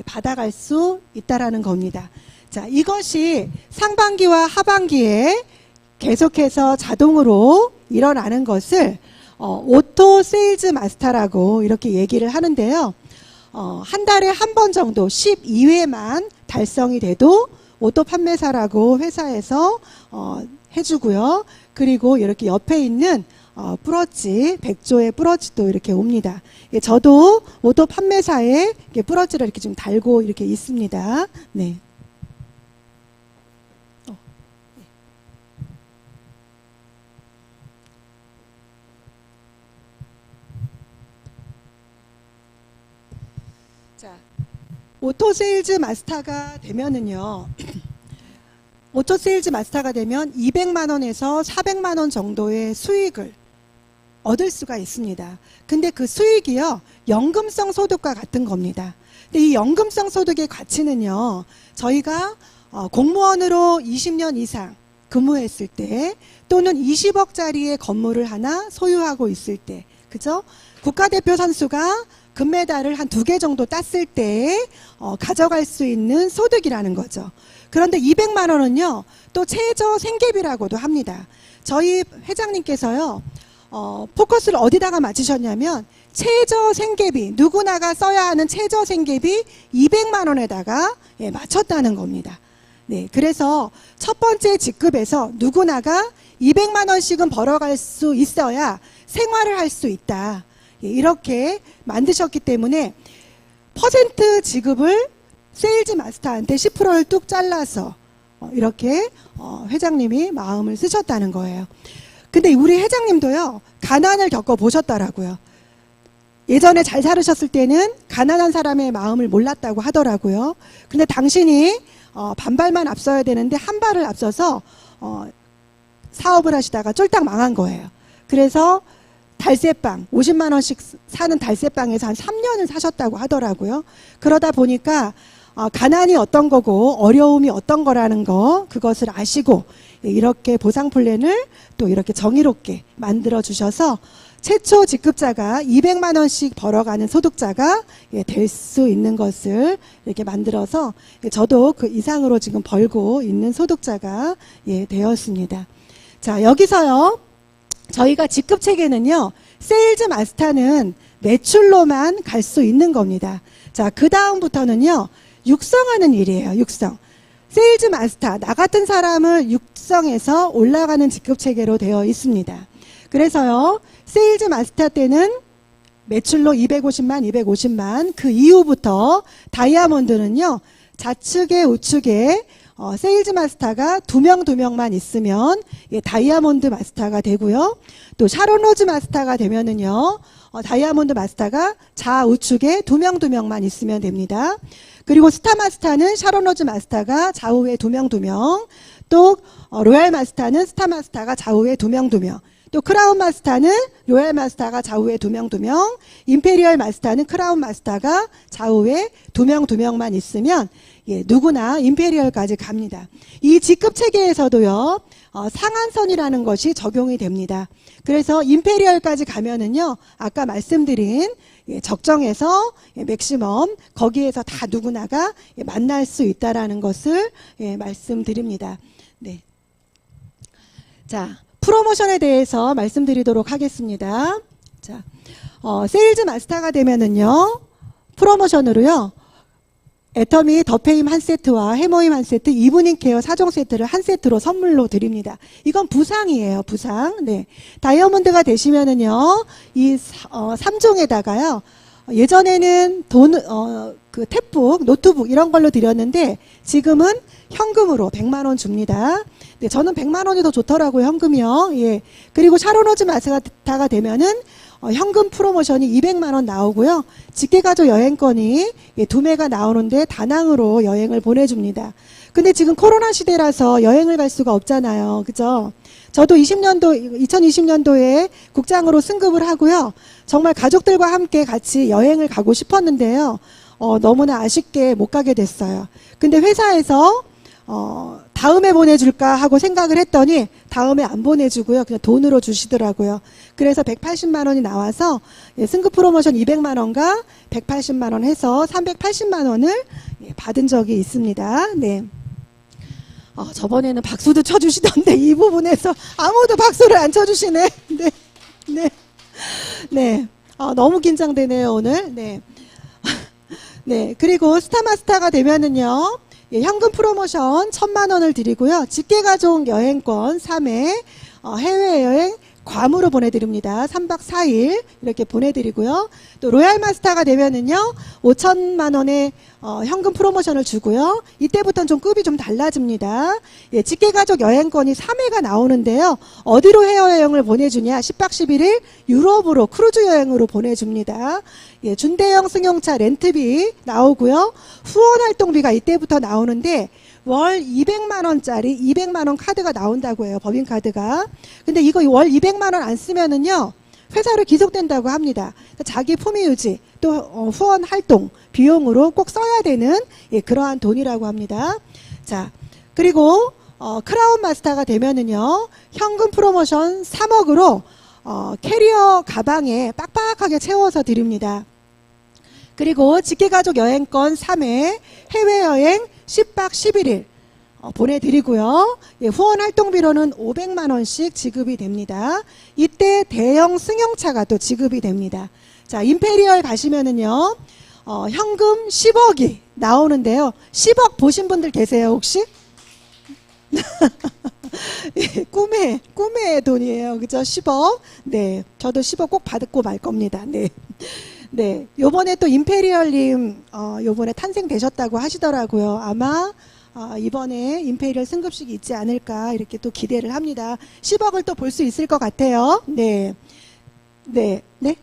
받아갈 수 있다라는 겁니다. 자, 이것이 상반기와 하반기에 계속해서 자동으로 일어나는 것을 오토 세일즈 마스터라고 이렇게 얘기를 하는데요. 한 달에 한 번 정도 12회만 달성이 돼도 오토 판매사라고 회사에서 해주고요. 그리고 이렇게 옆에 있는 뿌러지, 백조의 뿌러지도 이렇게 옵니다. 예, 저도 오토 판매사에 뿌러지를 이렇게 좀 달고 이렇게 있습니다. 네. 자, 오토 세일즈 마스터가 되면은요. 오토 세일즈 마스터가 되면 200만 원에서 400만 원 정도의 수익을 얻을 수가 있습니다. 근데 그 수익이요, 연금성 소득과 같은 겁니다. 근데 이 연금성 소득의 가치는요, 저희가 공무원으로 20년 이상 근무했을 때, 또는 20억짜리의 건물을 하나 소유하고 있을 때, 그죠? 국가대표 선수가 금메달을 한 2개 정도 땄을 때 가져갈 수 있는 소득이라는 거죠. 그런데 200만 원은요, 또 최저 생계비라고도 합니다. 저희 회장님께서요, 포커스를 어디다가 맞추셨냐면 최저 생계비, 누구나가 써야 하는 최저 생계비 200만 원에다가 맞췄다는 겁니다. 네, 그래서 첫 번째 직급에서 누구나가 200만 원씩은 벌어갈 수 있어야 생활을 할 수 있다. 이렇게 만드셨기 때문에 퍼센트 지급을 세일즈 마스터한테 10%를 뚝 잘라서 이렇게 회장님이 마음을 쓰셨다는 거예요. 근데 우리 회장님도요, 가난을 겪어보셨더라고요. 예전에 잘 살으셨을 때는 가난한 사람의 마음을 몰랐다고 하더라고요. 근데 당신이 반발만 앞서야 되는데 한 발을 앞서서 사업을 하시다가 쫄딱 망한 거예요. 그래서 달새빵, 50만 원씩 사는 달새빵에서 한 3년을 사셨다고 하더라고요. 그러다 보니까 가난이 어떤 거고 어려움이 어떤 거라는 거, 그것을 아시고 이렇게 보상 플랜을 또 이렇게 정의롭게 만들어 주셔서 최초 직급자가 200만 원씩 벌어가는 소득자가 될 수 있는 것을 이렇게 만들어서 저도 그 이상으로 지금 벌고 있는 소득자가 되었습니다. 자, 여기서요, 저희가 직급 체계는요, 세일즈 마스터는 매출로만 갈 수 있는 겁니다. 자, 그 다음부터는요, 육성하는 일이에요. 육성. 세일즈 마스터, 나 같은 사람을 육성해서 올라가는 직급 체계로 되어 있습니다. 그래서요, 세일즈 마스터 때는 매출로 250만, 250만, 그 이후부터 다이아몬드는요, 좌측에 우측에 세일즈 마스터가 2명만 있으면 다이아몬드 마스터가 되고요. 또 샤론 로즈 마스터가 되면은요, 다이아몬드 마스터가 좌우측에 2명만 있으면 됩니다. 그리고 스타 마스터는 샤론 로즈 마스터가 좌우에 2명, 또 로얄 마스터는 스타 마스터가 좌우에 2명, 또 크라운 마스터는 로얄 마스터가 좌우에 2명, 임페리얼 마스터는 크라운 마스터가 좌우에 2명만 있으면 누구나 임페리얼까지 갑니다. 이 직급 체계에서도요, 상한선이라는 것이 적용이 됩니다. 그래서 임페리얼까지 가면은요, 아까 말씀드린 적정에서 맥시멈, 거기에서 다 누구나가 만날 수 있다라는 것을 말씀드립니다. 네. 자, 프로모션에 대해서 말씀드리도록 하겠습니다. 자, 세일즈 마스터가 되면은요, 프로모션으로요, 애터미 더페임 한 세트와 해모임 한 세트, 이브닝 케어 4종 세트를 한 세트로 선물로 드립니다. 이건 부상이에요, 부상. 네. 다이아몬드가 되시면은요, 이 3종에다가요, 예전에는 그 탭북, 노트북 이런 걸로 드렸는데 지금은 현금으로 100만 원 줍니다. 네, 저는 100만 원이 더 좋더라고요, 현금이요. 예. 그리고 샤론 로즈 마스터가 되면은 현금 프로모션이 200만 원 나오고요. 직계가족 여행권이 2매가 나오는데 다낭으로 여행을 보내줍니다. 근데 지금 코로나 시대라서 여행을 갈 수가 없잖아요. 그죠? 저도 2020년도에 국장으로 승급을 하고요. 정말 가족들과 함께 같이 여행을 가고 싶었는데요. 너무나 아쉽게 못 가게 됐어요. 근데 회사에서 다음에 보내줄까 하고 생각을 했더니 다음에 안 보내주고요. 그냥 돈으로 주시더라고요. 그래서 180만 원이 나와서 승급 프로모션 200만 원과 180만 원 해서 380만 원을 받은 적이 있습니다. 네. 저번에는 박수도 쳐주시던데 이 부분에서 아무도 박수를 안 쳐주시네. 네. 네. 네. 너무 긴장되네요, 오늘. 네. 네. 그리고 스타마스터가 되면은요, 예, 현금 프로모션 1,000만 원을 드리고요. 직계가족 여행권 3회, 해외여행 괌으로 보내드립니다. 3박 4일 이렇게 보내드리고요. 또 로얄 마스터가 되면은요 5천만 원의 현금 프로모션을 주고요. 이때부터는 좀 급이 좀 달라집니다. 예, 직계가족 여행권이 3회가 나오는데요. 어디로 해외여행을 보내주냐? 10박 11일 유럽으로 크루즈 여행으로 보내줍니다. 예, 준대형 승용차 렌트비 나오고요. 후원활동비가 이때부터 나오는데 월 200만원짜리 200만원 카드가 나온다고 해요. 법인카드가. 근데 이거 월 200만원 안 쓰면은요, 회사로 기속된다고 합니다. 자기 품위유지, 또 후원활동 비용으로 꼭 써야 되는, 예, 그러한 돈이라고 합니다. 자, 그리고 크라운 마스터가 되면은요, 현금 프로모션 3억으로 캐리어 가방에 빡빡하게 채워서 드립니다. 그리고 직계가족 여행권 3회, 해외여행 10박 11일 보내드리고요. 예, 후원활동비로는 500만원씩 지급이 됩니다. 이때 대형 승용차가 또 지급이 됩니다. 자, 임페리얼 가시면은요, 현금 10억이 나오는데요. 10억 보신 분들 계세요, 혹시? 예, 꿈의 돈이에요. 그죠? 10억. 네. 저도 10억 꼭 받고 말 겁니다. 네. 네. 요번에 또 임페리얼님, 요번에 탄생되셨다고 하시더라고요. 아마, 이번에 임페리얼 승급식이 있지 않을까, 이렇게 또 기대를 합니다. 10억을 또 볼 수 있을 것 같아요. 네. 네. 네?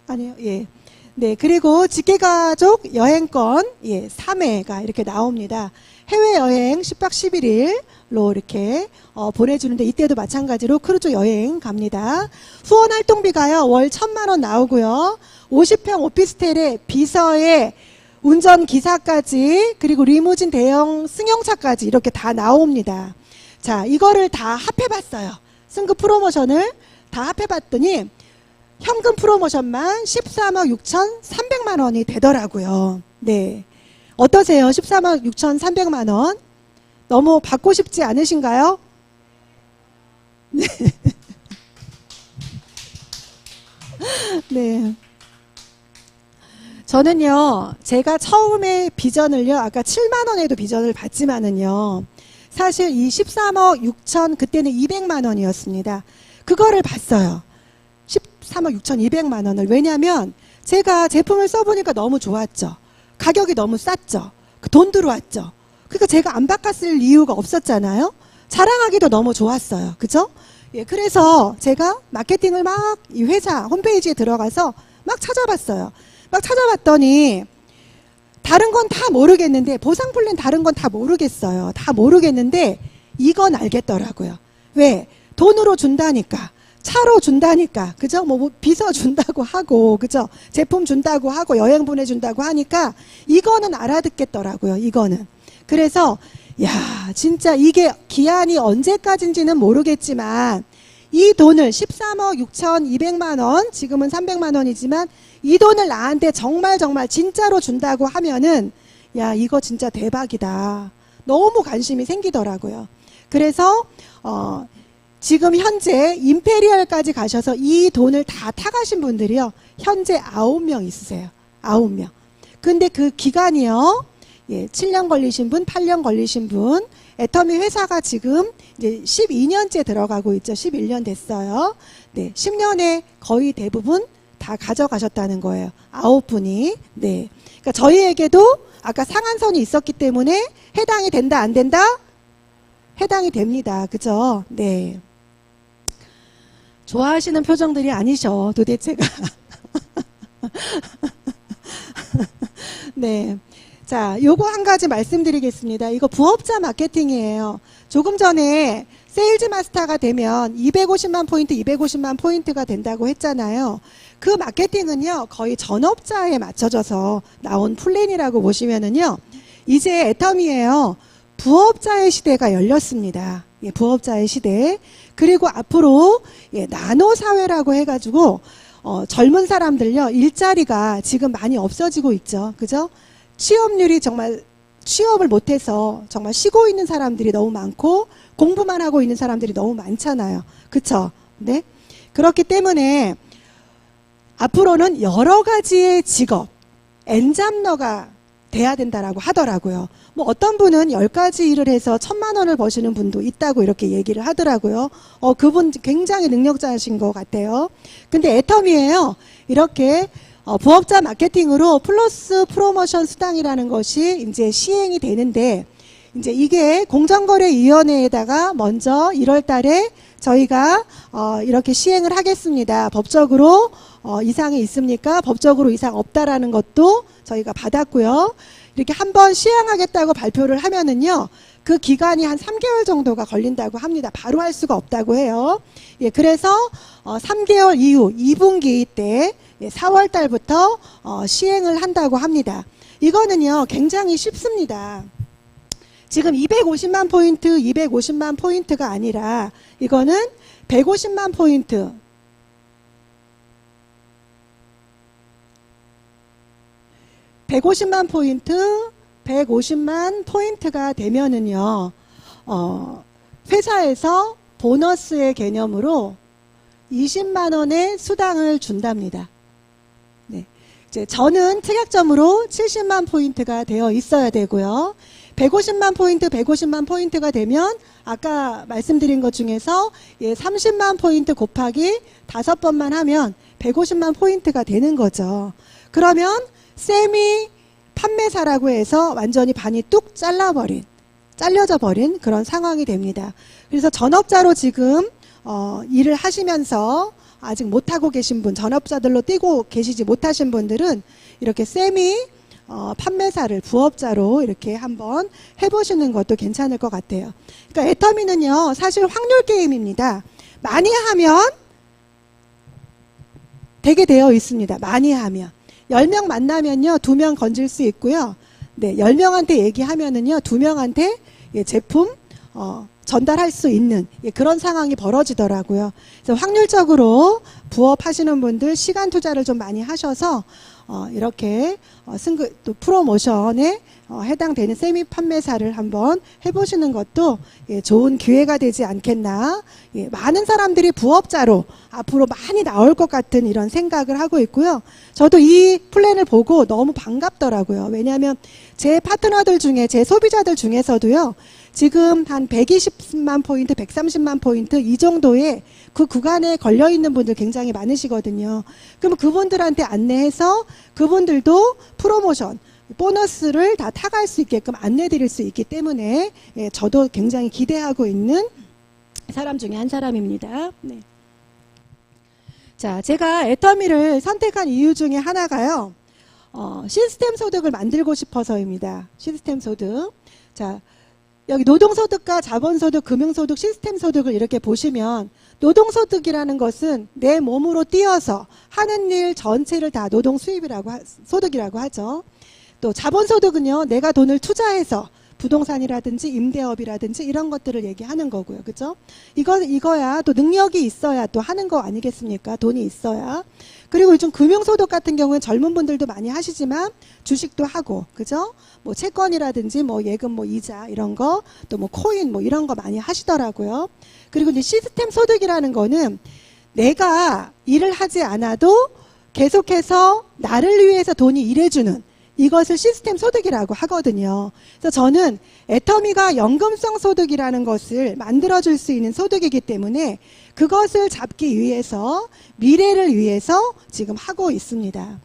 아니요. 예. 네. 그리고 직계가족 여행권, 예, 3회가 이렇게 나옵니다. 해외여행 10박 11일로 이렇게 보내주는데 이때도 마찬가지로 크루즈 여행 갑니다. 후원활동비가요 월 1,000만 원 나오고요. 50평 오피스텔에 비서에 운전기사까지 그리고 리무진 대형 승용차까지 이렇게 다 나옵니다. 자, 이거를 다 합해봤어요. 승급 프로모션을 다 합해봤더니 현금 프로모션만 13억 6,300만 원이 되더라고요. 네. 어떠세요? 13억 6,300만 원. 너무 받고 싶지 않으신가요? 네. 네. 저는요, 제가 처음에 비전을요, 아까 7만 원에도 비전을 받지만은요, 사실 이 13억 6천, 그때는 200만 원이었습니다. 그거를 봤어요. 13억 6,200만 원을. 왜냐면 제가 제품을 써보니까 너무 좋았죠. 가격이 너무 쌌죠. 돈 들어왔죠. 그러니까 제가 안 바꿨을 이유가 없었잖아요. 자랑하기도 너무 좋았어요. 그죠? 예, 그래서 제가 마케팅을 막 이 회사 홈페이지에 들어가서 막 찾아봤어요. 막 찾아봤더니 다른 건 다 모르겠는데, 보상 플랜 다른 건 다 모르겠어요. 다 모르겠는데 이건 알겠더라고요. 왜? 돈으로 준다니까. 차로 준다니까. 그죠? 뭐 비서 준다고 하고, 그죠? 제품 준다고 하고, 여행 보내준다고 하니까, 이거는 알아듣겠더라고요. 이거는. 그래서, 야, 진짜 이게 기한이 언제까지인지는 모르겠지만, 이 돈을 13억 6,200만 원, 지금은 300만 원이지만, 이 돈을 나한테 정말 진짜로 준다고 하면은, 야, 이거 진짜 대박이다. 너무 관심이 생기더라고요. 그래서, 지금 현재 임페리얼까지 가셔서 이 돈을 다 타가신 분들이요, 현재 9명 있으세요. 9명. 근데 그 기간이요, 예, 7년 걸리신 분, 8년 걸리신 분, 애터미 회사가 지금 이제 12년째 들어가고 있죠. 11년 됐어요. 네, 10년에 거의 대부분 다 가져가셨다는 거예요. 9분이. 네. 그러니까 저희에게도 아까 상한선이 있었기 때문에 해당이 된다, 안 된다? 해당이 됩니다. 그죠? 네. 좋아하시는 표정들이 아니셔, 도대체가. 네. 자, 요거 한 가지 말씀드리겠습니다. 이거 부업자 마케팅이에요. 조금 전에 세일즈 마스터가 되면 250만 포인트, 250만 포인트가 된다고 했잖아요. 그 마케팅은요, 거의 전업자에 맞춰져서 나온 플랜이라고 보시면은요, 이제 애텀이에요. 부업자의 시대가 열렸습니다. 예, 부업자의 시대. 그리고 앞으로 예, 나노 사회라고 해가지고 젊은 사람들요, 일자리가 지금 많이 없어지고 있죠. 그죠? 취업률이 정말 취업을 못해서 정말 쉬고 있는 사람들이 너무 많고 공부만 하고 있는 사람들이 너무 많잖아요. 그쵸? 네? 그렇기 때문에 앞으로는 여러 가지의 직업, 엔잡러가 돼야 된다라고 하더라고요. 뭐 어떤 분은 10가지 일을 해서 1,000만 원을 버시는 분도 있다고 이렇게 얘기를 하더라고요. 그분 굉장히 능력자이신 것 같아요. 근데 애터미에요. 이렇게 부업자 마케팅으로 플러스 프로모션 수당이라는 것이 이제 시행이 되는데, 이제 이게 공정거래위원회에다가 먼저 1월 달에 저희가 이렇게 시행을 하겠습니다. 법적으로 이상이 있습니까? 법적으로 이상 없다라는 것도 저희가 받았고요. 이렇게 한번 시행하겠다고 발표를 하면은요, 그 기간이 한 3개월 정도가 걸린다고 합니다. 바로 할 수가 없다고 해요. 예, 그래서 3개월 이후 2분기 때 4월 달부터 시행을 한다고 합니다. 이거는요, 굉장히 쉽습니다. 지금 250만 포인트, 250만 포인트가 아니라 이거는 150만 포인트, 150만 포인트, 150만 포인트가 되면은요, 회사에서 보너스의 개념으로 20만 원의 수당을 준답니다. 네. 이제 저는 특약점으로 70만 포인트가 되어 있어야 되고요. 150만 포인트, 150만 포인트가 되면 아까 말씀드린 것 중에서 30만 포인트 곱하기 5번만 하면 150만 포인트가 되는 거죠. 그러면 세미 판매사라고 해서 완전히 반이 뚝 잘려져 버린 그런 상황이 됩니다. 그래서 전업자로 지금 일을 하시면서 아직 못하고 계신 분, 전업자들로 뛰고 계시지 못하신 분들은 이렇게 세미 판매사를 부업자로 이렇게 한번 해보시는 것도 괜찮을 것 같아요. 그러니까 애터미는요, 사실 확률 게임입니다. 많이 하면 되게 되어 있습니다. 많이 하면 10명 만나면요 2명 건질 수 있고요. 네, 10명한테 얘기하면은요 2명한테 제품 전달할 수 있는 그런 상황이 벌어지더라고요. 그래서 확률적으로 부업하시는 분들 시간 투자를 좀 많이 하셔서 이렇게 또 프로모션에 해당되는 세미 판매사를 한번 해보시는 것도 좋은 기회가 되지 않겠나. 많은 사람들이 부업자로 앞으로 많이 나올 것 같은 이런 생각을 하고 있고요. 저도 이 플랜을 보고 너무 반갑더라고요. 왜냐하면 제 파트너들 중에, 제 소비자들 중에서도요, 지금 한 120만 포인트, 130만 포인트 이 정도의 그 구간에 걸려있는 분들 굉장히 많으시거든요. 그럼 그분들한테 안내해서 그분들도 프로모션, 보너스를 다 타갈 수 있게끔 안내 드릴 수 있기 때문에 저도 굉장히 기대하고 있는 사람 중에 한 사람입니다. 네. 자, 제가 애터미를 선택한 이유 중에 하나가요, 시스템 소득을 만들고 싶어서입니다. 시스템 소득. 자, 여기 노동소득과 자본소득, 금융소득, 시스템소득을 이렇게 보시면 노동소득이라는 것은 내 몸으로 뛰어서 하는 일 전체를 다 노동수입이라고 소득이라고 하죠. 또 자본소득은요, 내가 돈을 투자해서 부동산이라든지 임대업이라든지 이런 것들을 얘기하는 거고요. 그죠? 이거야 또 능력이 있어야 또 하는 거 아니겠습니까? 돈이 있어야. 그리고 요즘 금융소득 같은 경우는 젊은 분들도 많이 하시지만 주식도 하고, 그죠? 뭐 채권이라든지 뭐 예금 뭐 이자 이런 거, 또 뭐 코인 뭐 이런 거 많이 하시더라고요. 그리고 이제 시스템 소득이라는 거는 내가 일을 하지 않아도 계속해서 나를 위해서 돈이 일해주는, 이것을 시스템 소득이라고 하거든요. 그래서 저는 애터미가 연금성 소득이라는 것을 만들어줄 수 있는 소득이기 때문에 그것을 잡기 위해서, 미래를 위해서 지금 하고 있습니다.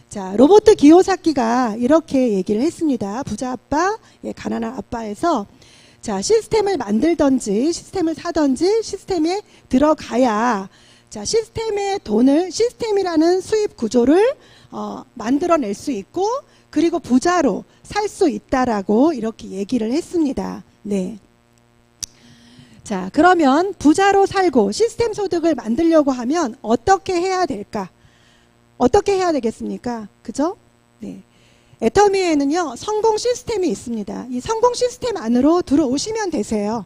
자, 로버트 기요사키가 이렇게 얘기를 했습니다. 부자 아빠, 가난한 아빠에서, 자, 시스템을 만들든지 시스템을 사든지 시스템에 들어가야, 자, 시스템의 돈을, 시스템이라는 수입 구조를 만들어낼 수 있고, 그리고 부자로 살 수 있다라고 이렇게 얘기를 했습니다. 네. 자, 그러면 부자로 살고 시스템 소득을 만들려고 하면 어떻게 해야 될까? 어떻게 해야 되겠습니까? 그죠? 네. 애터미에는요, 성공 시스템이 있습니다. 이 성공 시스템 안으로 들어오시면 되세요.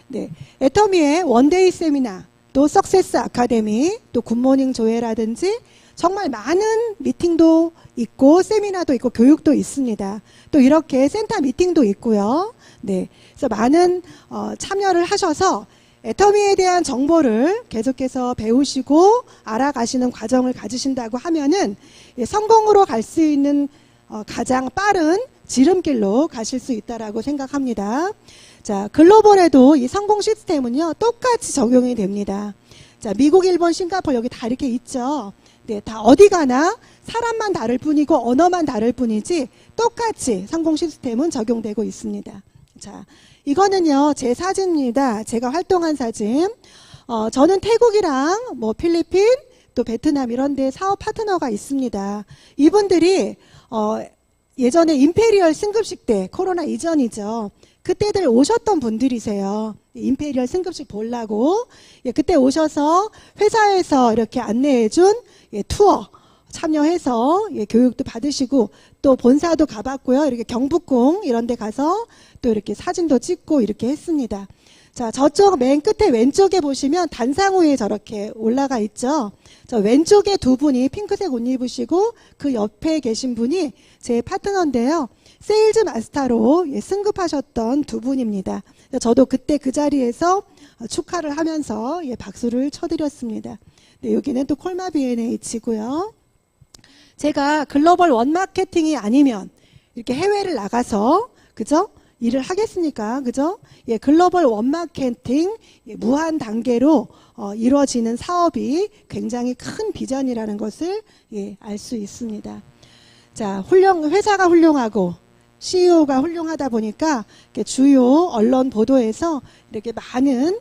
네. 애터미의 원데이 세미나, 또 석세스 아카데미, 또 굿모닝 조회라든지 정말 많은 미팅도 있고 세미나도 있고 교육도 있습니다. 또 이렇게 센터 미팅도 있고요. 네, 그래서 많은 참여를 하셔서 애터미에 대한 정보를 계속해서 배우시고 알아가시는 과정을 가지신다고 하면은 성공으로 갈 수 있는 가장 빠른 지름길로 가실 수 있다라고 생각합니다. 자, 글로벌에도 이 성공 시스템은요, 똑같이 적용이 됩니다. 자, 미국, 일본, 싱가포르 여기 다 이렇게 있죠. 네, 다 어디 가나 사람만 다를 뿐이고 언어만 다를 뿐이지 똑같이 성공 시스템은 적용되고 있습니다. 자, 이거는요, 제 사진입니다. 제가 활동한 사진. 저는 태국이랑 뭐 필리핀, 또 베트남 이런 데 사업 파트너가 있습니다. 이분들이 예전에 임페리얼 승급식 때 코로나 이전이죠. 그때들 오셨던 분들이세요. 임페리얼 승급식 보려고. 그때 오셔서 회사에서 이렇게 안내해준 투어 참여해서 교육도 받으시고 또 본사도 가봤고요. 이렇게 경복궁 이런 데 가서 또 이렇게 사진도 찍고 이렇게 했습니다. 자, 저쪽 맨 끝에 왼쪽에 보시면 단상우에 저렇게 올라가 있죠. 저 왼쪽에 두 분이 핑크색 옷 입으시고 그 옆에 계신 분이 제 파트너인데요. 세일즈 마스터로 승급하셨던 두 분입니다. 저도 그때 그 자리에서 축하를 하면서 박수를 쳐드렸습니다. 네, 여기는 또 콜마 B&H고요. 제가 글로벌 원마케팅이 아니면 이렇게 해외를 나가서 그죠? 일을 하겠습니까? 그죠? 글로벌 원마케팅 무한 단계로 이루어지는 사업이 굉장히 큰 비전이라는 것을 알 수 있습니다. 자, 회사가 훌륭하고 CEO가 훌륭하다 보니까 주요 언론 보도에서 이렇게 많은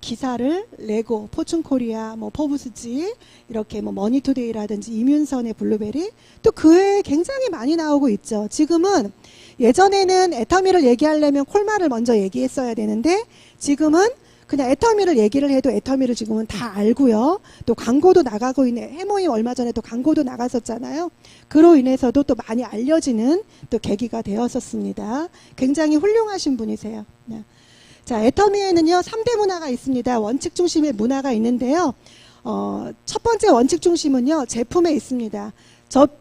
기사를 내고 포춘코리아, 뭐 포브스지, 이렇게 뭐 머니투데이라든지 이윤선의 블루베리 또 그 외에 굉장히 많이 나오고 있죠. 지금은 예전에는 애터미를 얘기하려면 콜마를 먼저 얘기했어야 되는데 지금은 그냥 애터미를 얘기를 해도 애터미를 지금은 다 알고요. 또 광고도 나가고 있네. 해모임 얼마 전에 또 광고도 나갔었잖아요. 그로 인해서도 또 많이 알려지는 또 계기가 되었었습니다. 굉장히 훌륭하신 분이세요. 네. 자, 애터미에는요 3대 문화가 있습니다. 원칙 중심의 문화가 있는데요. 첫 번째 원칙 중심은요 제품에 있습니다.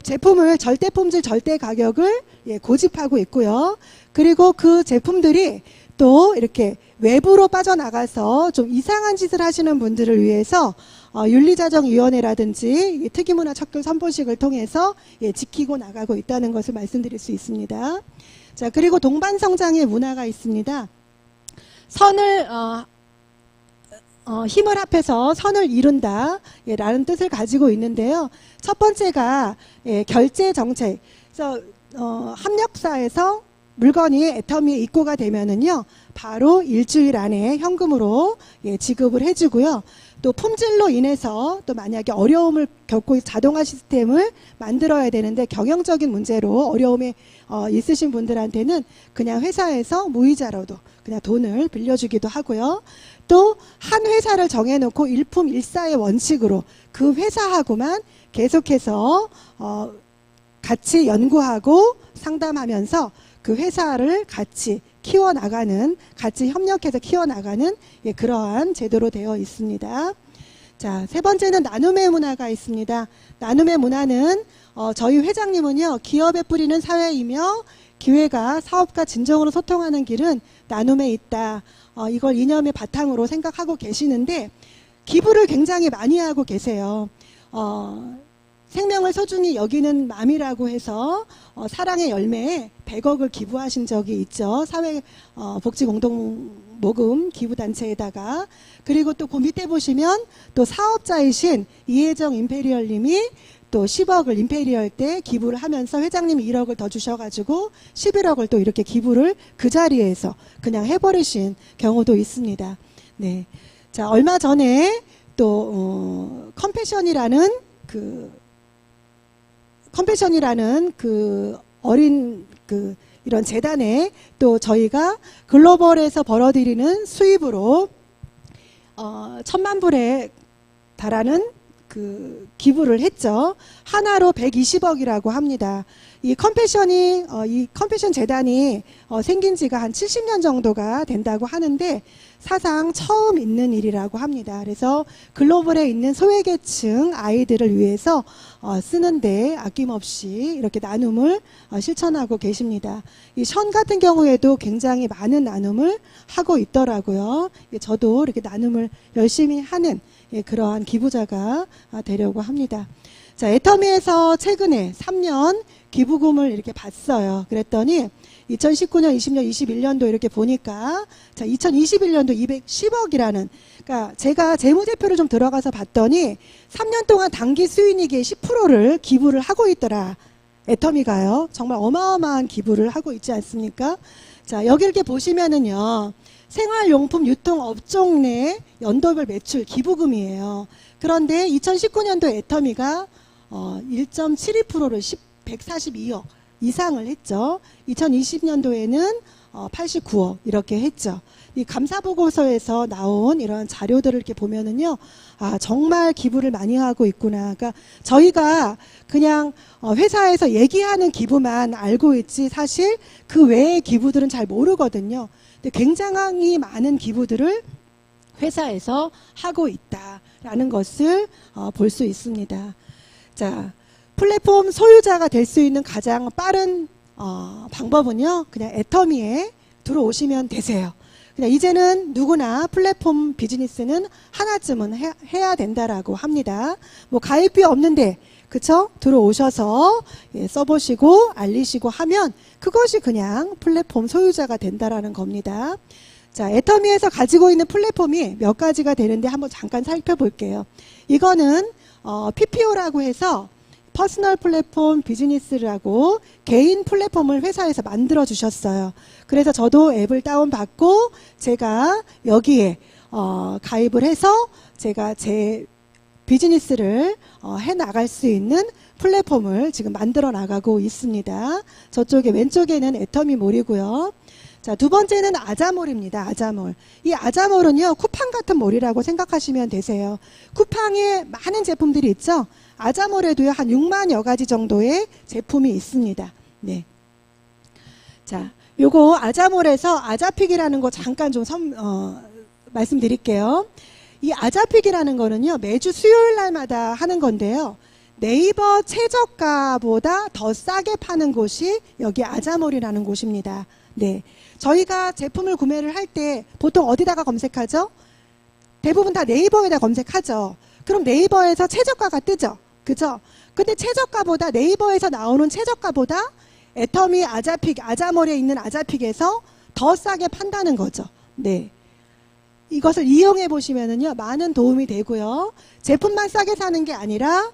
제품을 절대 품질 절대 가격을 고집하고 있고요. 그리고 그 제품들이 또 이렇게 외부로 빠져나가서 좀 이상한 짓을 하시는 분들을 위해서 윤리자정위원회라든지 특이문화 척결 선포식을 통해서 지키고 나가고 있다는 것을 말씀드릴 수 있습니다. 자, 그리고 동반성장의 문화가 있습니다. 힘을 합해서 선을 이룬다 라는 뜻을 가지고 있는데요. 첫 번째가 결제 정책. 그래서 합력사에서 물건이 애터미에 입고가 되면은요 바로 일주일 안에 현금으로 지급을 해주고요. 또 품질로 인해서 또 만약에 어려움을 겪고 자동화 시스템을 만들어야 되는데 경영적인 문제로 어려움에 있으신 분들한테는 그냥 회사에서 무이자로도 그냥 돈을 빌려주기도 하고요. 또 한 회사를 정해놓고 일품일사의 원칙으로 그 회사하고만 계속해서 같이 연구하고 상담하면서 그 회사를 같이 키워나가는, 같이 협력해서 키워나가는 그러한 제도로 되어 있습니다. 자, 세 번째는 나눔의 문화가 있습니다. 나눔의 문화는 저희 회장님은요, 기업에 뿌리는 사회이며 기회가 사업과 진정으로 소통하는 길은 나눔에 있다. 이걸 이념의 바탕으로 생각하고 계시는데 기부를 굉장히 많이 하고 계세요. 생명을 소중히 여기는 맘이라고 해서 사랑의 열매에 100억을 기부하신 적이 있죠. 사회복지공동모금 기부단체에다가. 그리고 또 그 밑에 보시면 또 사업자이신 이혜정 임페리얼님이 또 10억을 임페리얼 때 기부를 하면서 회장님이 1억을 더 주셔가지고 11억을 또 이렇게 기부를 그 자리에서 그냥 해버리신 경우도 있습니다. 네. 자, 얼마 전에 또 컴패션이라는 어린 이런 재단에 또 저희가 글로벌에서 벌어들이는 수입으로 1000만 불에 달하는 그 기부를 했죠. 하나로 120억이라고 합니다. 이 컴패션 재단이 생긴 지가 한 70년 정도가 된다고 하는데 사상 처음 있는 일이라고 합니다. 그래서 글로벌에 있는 소외계층 아이들을 위해서 쓰는데 아낌없이 이렇게 나눔을 실천하고 계십니다. 이 션 같은 경우에도 굉장히 많은 나눔을 하고 있더라고요. 저도 이렇게 나눔을 열심히 하는 그러한 기부자가 되려고 합니다. 자, 애터미에서 최근에 3년 기부금을 이렇게 봤어요. 그랬더니 2019년, 20년, 21년도 이렇게 보니까 자, 2021년도 210억이라는, 그러니까 제가 재무제표를 좀 들어가서 봤더니 3년 동안 당기 수익액의 10%를 기부를 하고 있더라. 애터미가요. 정말 어마어마한 기부를 하고 있지 않습니까? 자, 여기 이렇게 보시면은요. 생활용품 유통 업종 내 연도별 매출 기부금이에요. 그런데 2019년도 애터미가 1.72%를 142억 이상을 했죠. 2020년도에는 89억 이렇게 했죠. 이 감사보고서에서 나온 이런 자료들을 이렇게 보면은요, 아, 정말 기부를 많이 하고 있구나. 그러니까 저희가 그냥 회사에서 얘기하는 기부만 알고 있지 사실 그 외의 기부들은 잘 모르거든요. 근데 굉장히 많은 기부들을 회사에서 하고 있다라는 것을 볼 수 있습니다. 자, 플랫폼 소유자가 될 수 있는 가장 빠른 방법은요, 그냥 애터미에 들어오시면 되세요. 그냥 이제는 누구나 플랫폼 비즈니스는 하나쯤은 해야 된다라고 합니다. 뭐 가입비 없는데, 그쵸? 들어오셔서 써보시고 알리시고 하면 그것이 그냥 플랫폼 소유자가 된다라는 겁니다. 자, 애터미에서 가지고 있는 플랫폼이 몇 가지가 되는데 한번 잠깐 살펴볼게요. 이거는 PPO라고 해서 퍼스널 플랫폼 비즈니스라고 개인 플랫폼을 회사에서 만들어 주셨어요. 그래서 저도 앱을 다운받고 제가 여기에 가입을 해서 제가 제 비즈니스를 해 나갈 수 있는 플랫폼을 지금 만들어 나가고 있습니다. 저쪽에 왼쪽에는 애터미몰이고요. 자, 두 번째는 아자몰입니다. 아자몰. 이 아자몰은요, 쿠팡 같은 몰이라고 생각하시면 되세요. 쿠팡에 많은 제품들이 있죠. 아자몰에도요, 한 6만여 가지 정도의 제품이 있습니다. 네. 자, 요거 아자몰에서 아자픽이라는 거 잠깐 좀 말씀드릴게요. 이 아자픽이라는 거는요, 매주 수요일 날마다 하는 건데요. 네이버 최저가보다 더 싸게 파는 곳이 여기 아자몰이라는 곳입니다. 네. 저희가 제품을 구매를 할 때 보통 어디다가 검색하죠? 대부분 다 네이버에다 검색하죠. 그럼 네이버에서 최저가가 뜨죠. 그죠? 근데 최저가보다 네이버에서 나오는 최저가보다 애터미 아자픽, 아자몰에 있는 아자픽에서 더 싸게 판다는 거죠. 네. 이것을 이용해 보시면은요, 많은 도움이 되고요. 제품만 싸게 사는 게 아니라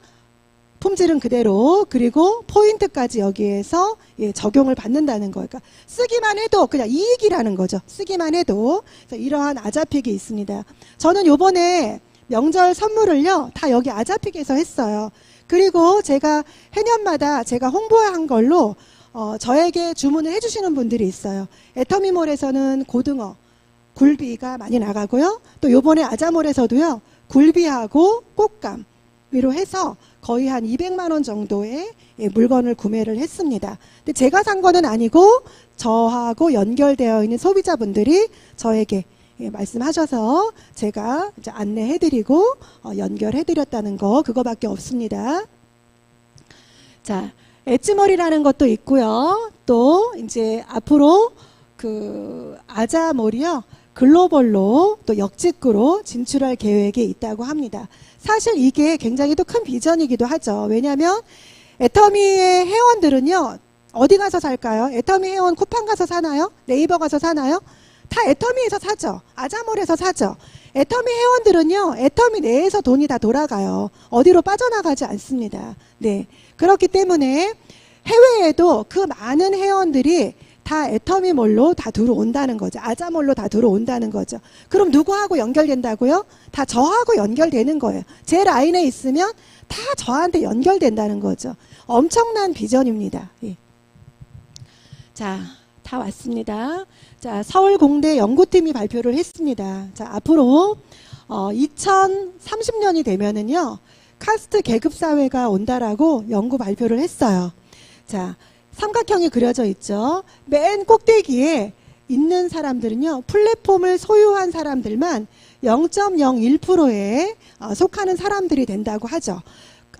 품질은 그대로, 그리고 포인트까지 여기에서 적용을 받는다는 거예요. 그러니까 쓰기만 해도 그냥 이익이라는 거죠. 쓰기만 해도. 그래서 이러한 아자픽이 있습니다. 저는 요번에 명절 선물을요, 다 여기 아자픽에서 했어요. 그리고 제가 해년마다 제가 홍보한 걸로 저에게 주문을 해주시는 분들이 있어요. 애터미몰에서는 고등어, 굴비가 많이 나가고요. 또 요번에 아자몰에서도요, 굴비하고 꽃감으로 해서 거의 한 200만 원 정도의 물건을 구매를 했습니다. 근데 제가 산 거는 아니고 저하고 연결되어 있는 소비자분들이 저에게 말씀하셔서 제가 이제 안내해드리고 연결해드렸다는 거, 그거밖에 없습니다. 자, 엣지몰이라는 것도 있고요. 또 이제 앞으로 그 아자몰이요, 글로벌로 또 역직구로 진출할 계획이 있다고 합니다. 사실 이게 굉장히 또 큰 비전이기도 하죠. 왜냐하면 애터미의 회원들은요, 어디 가서 살까요? 애터미 회원 쿠팡 가서 사나요? 네이버 가서 사나요? 다 애터미에서 사죠. 아자몰에서 사죠. 애터미 회원들은요, 애터미 내에서 돈이 다 돌아가요. 어디로 빠져나가지 않습니다. 네. 그렇기 때문에 해외에도 그 많은 회원들이 다 애터미몰로 다 들어온다는 거죠. 아자몰로 다 들어온다는 거죠. 그럼 누구하고 연결된다고요? 다 저하고 연결되는 거예요. 제 라인에 있으면 다 저한테 연결된다는 거죠. 엄청난 비전입니다. 예. 자, 다 왔습니다. 자, 서울공대 연구팀이 발표를 했습니다. 자, 앞으로 2030년이 되면은요, 카스트 계급 사회가 온다라고 연구 발표를 했어요. 자, 삼각형이 그려져 있죠. 맨 꼭대기에 있는 사람들은요, 플랫폼을 소유한 사람들만 0.01%에 속하는 사람들이 된다고 하죠.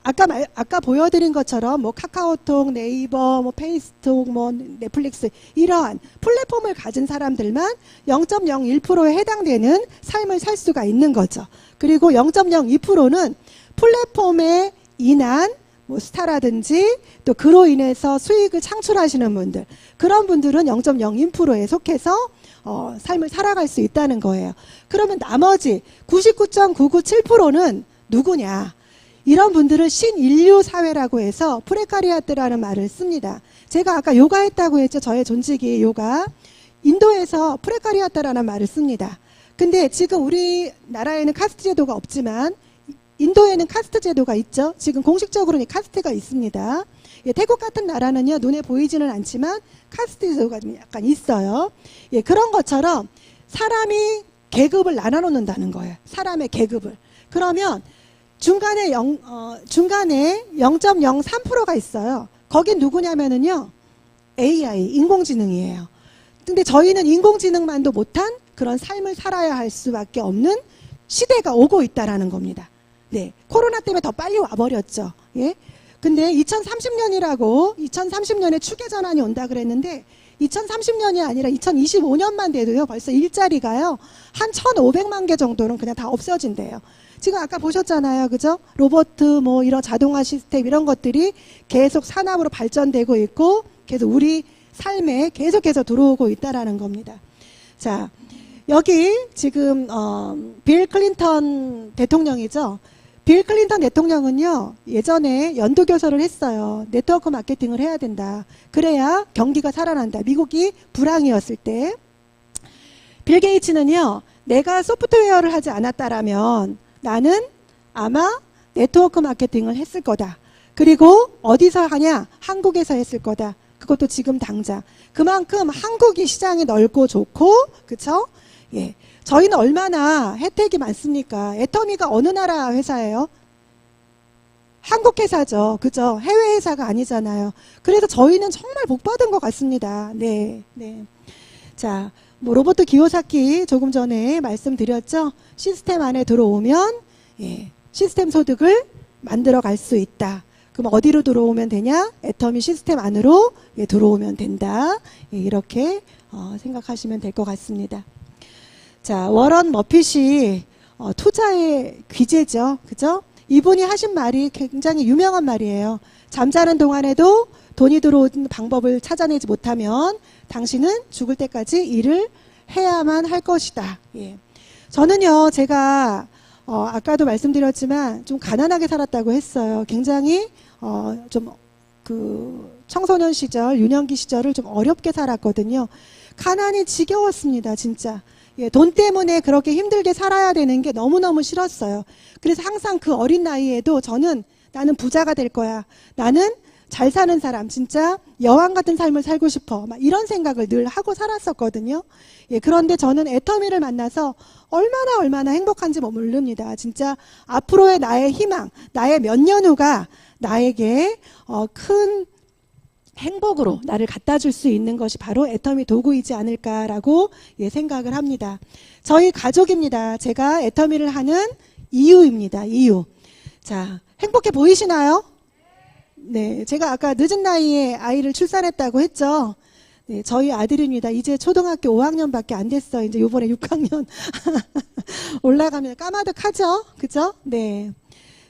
아까 보여드린 것처럼 뭐 카카오톡, 네이버, 뭐 페이스톡, 뭐 넷플릭스 이러한 플랫폼을 가진 사람들만 0.01%에 해당되는 삶을 살 수가 있는 거죠. 그리고 0.02%는 플랫폼에 인한 뭐 스타라든지 또 그로 인해서 수익을 창출하시는 분들, 그런 분들은 0.02%에 속해서 삶을 살아갈 수 있다는 거예요. 그러면 나머지 99.997%는 누구냐? 이런 분들은 신인류 사회라고 해서 프레카리아트라는 말을 씁니다. 제가 아까 요가 했다고 했죠. 저의 존직이 요가. 인도에서 프레카리아트라는 말을 씁니다. 근데 지금 우리나라에는 카스트 제도가 없지만 인도에는 카스트 제도가 있죠. 지금 공식적으로는 카스트가 있습니다. 예, 태국 같은 나라는요, 눈에 보이지는 않지만 카스트 제도가 좀 약간 있어요. 예, 그런 것처럼 사람이 계급을 나눠놓는다는 거예요. 사람의 계급을. 그러면 중간에 0.03%가 있어요. 거긴 누구냐면은요, AI, 인공지능이에요. 근데 저희는 인공지능만도 못한 그런 삶을 살아야 할 수밖에 없는 시대가 오고 있다라는 겁니다. 네, 코로나 때문에 더 빨리 와버렸죠. 예. 근데 2030년에 추계 전환이 온다 그랬는데 2030년이 아니라 2025년만 돼도요, 벌써 일자리가요, 한 1,500만 개 정도는 그냥 다 없어진대요. 지금 아까 보셨잖아요. 그죠? 로봇, 뭐 이런 자동화 시스템 이런 것들이 계속 산업으로 발전되고 있고 계속 우리 삶에 계속해서 들어오고 있다라는 겁니다. 자, 여기 지금 빌 클린턴 대통령이죠. 빌 클린턴 대통령은요, 예전에 연두교서를 했어요. 네트워크 마케팅을 해야 된다. 그래야 경기가 살아난다. 미국이 불황이었을 때. 빌 게이츠는요, 내가 소프트웨어를 하지 않았다라면 나는 아마 네트워크 마케팅을 했을 거다. 그리고 어디서 하냐? 한국에서 했을 거다. 그것도 지금 당장. 그만큼 한국이 시장이 넓고 좋고, 그쵸? 예. 저희는 얼마나 혜택이 많습니까? 애터미가 어느 나라 회사예요? 한국 회사죠. 그죠? 해외 회사가 아니잖아요. 그래서 저희는 정말 복 받은 것 같습니다. 네. 네. 자, 뭐 로버트 기요사키 조금 전에 말씀드렸죠. 시스템 안에 들어오면 예, 시스템 소득을 만들어 갈 수 있다. 그럼 어디로 들어오면 되냐? 애터미 시스템 안으로 예, 들어오면 된다. 예, 이렇게 생각하시면 될 것 같습니다. 자, 워런 머핏이 투자의 귀재죠. 그죠? 이분이 하신 말이 굉장히 유명한 말이에요. 잠자는 동안에도 돈이 들어오는 방법을 찾아내지 못하면 당신은 죽을 때까지 일을 해야만 할 것이다. 예. 저는요, 제가 아까도 말씀드렸지만 좀 가난하게 살았다고 했어요. 굉장히 좀 청소년 시절, 유년기 시절을 좀 어렵게 살았거든요. 가난이 지겨웠습니다, 진짜. 예, 돈 때문에 그렇게 힘들게 살아야 되는 게 너무너무 싫었어요. 그래서 항상 그 어린 나이에도 나는 부자가 될 거야. 나는 잘 사는 사람, 진짜 여왕 같은 삶을 살고 싶어. 막 이런 생각을 늘 하고 살았었거든요. 예, 그런데 저는 애터미를 만나서 얼마나 행복한지 모릅니다. 진짜 앞으로의 나의 희망, 나의 몇 년 후가 나에게 큰 행복으로 나를 갖다 줄 수 있는 것이 바로 애터미 도구이지 않을까라고 예, 생각을 합니다. 저희 가족입니다. 제가 애터미를 하는 이유입니다. 이유. 자, 행복해 보이시나요? 네, 제가 아까 늦은 나이에 아이를 출산했다고 했죠. 네, 저희 아들입니다. 이제 초등학교 5학년밖에 안 됐어요. 이제 요번에 6학년 올라가면 까마득하죠? 그죠? 네.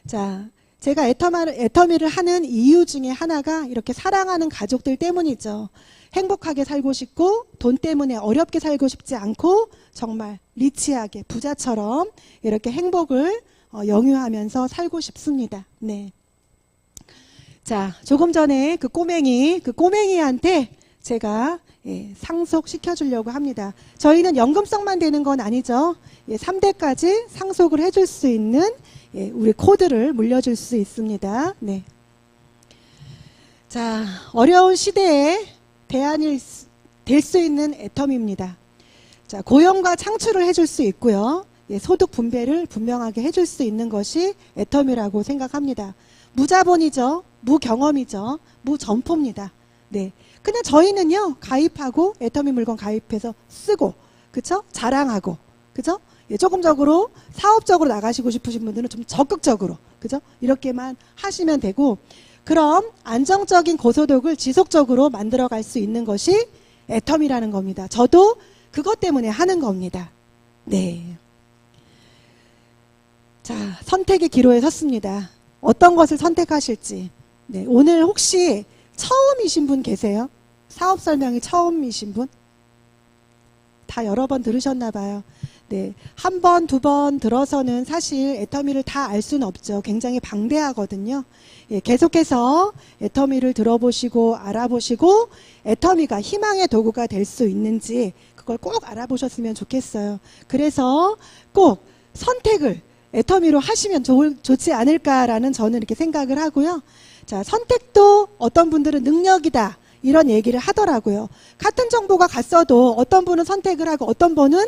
자, 제가 애터미를 하는 이유 중에 하나가 이렇게 사랑하는 가족들 때문이죠. 행복하게 살고 싶고 돈 때문에 어렵게 살고 싶지 않고 정말 리치하게 부자처럼 이렇게 행복을 영유하면서 살고 싶습니다. 네. 자, 조금 전에 그 꼬맹이한테 제가 예, 상속시켜 주려고 합니다. 저희는 연금성만 되는 건 아니죠. 예, 3대까지 상속을 해줄 수 있는 예, 우리 코드를 물려줄 수 있습니다. 네. 자, 어려운 시대에 대안이 될 수 있는 애터미입니다. 자, 고용과 창출을 해줄 수 있고요. 소득 분배를 분명하게 해줄 수 있는 것이 애텀이라고 생각합니다. 무자본이죠. 무경험이죠. 무점포입니다. 네. 그냥 저희는요, 가입하고, 애터미 물건 가입해서 쓰고, 그쵸? 자랑하고, 그쵸? 예, 조금적으로, 사업적으로 나가시고 싶으신 분들은 좀 적극적으로, 그죠? 이렇게만 하시면 되고, 그럼 안정적인 고소득을 지속적으로 만들어갈 수 있는 것이 애텀이라는 겁니다. 저도 그것 때문에 하는 겁니다. 네. 자, 선택의 기로에 섰습니다. 어떤 것을 선택하실지. 네, 오늘 혹시 처음이신 분 계세요? 사업 설명이 처음이신 분? 다 여러 번 들으셨나 봐요. 네, 한 번, 두 번 들어서는 사실 애터미를 다 알 수는 없죠. 굉장히 방대하거든요. 예, 계속해서 애터미를 들어보시고 알아보시고 애터미가 희망의 도구가 될 수 있는지 그걸 꼭 알아보셨으면 좋겠어요. 그래서 꼭 선택을 애터미로 하시면 좋지 않을까라는 저는 이렇게 생각을 하고요. 자, 선택도 어떤 분들은 능력이다 이런 얘기를 하더라고요. 같은 정보가 갔어도 어떤 분은 선택을 하고 어떤 분은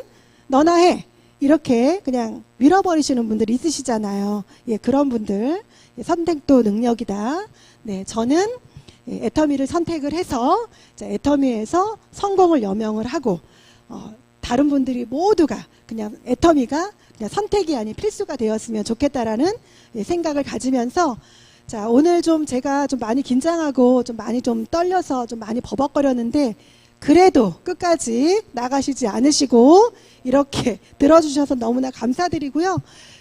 너나 해 이렇게 그냥 밀어버리시는 분들이 있으시잖아요. 예, 그런 분들 선택도 능력이다. 네, 저는 애터미를 선택을 해서 애터미에서 성공을 여명을 하고 다른 분들이 모두가 그냥 애터미가 그냥 선택이 아닌 필수가 되었으면 좋겠다라는 생각을 가지면서 자, 오늘 좀 제가 좀 많이 긴장하고 좀 많이 좀 떨려서 좀 많이 버벅거렸는데 그래도 끝까지 나가시지 않으시고 이렇게 들어주셔서 너무나 감사드리고요.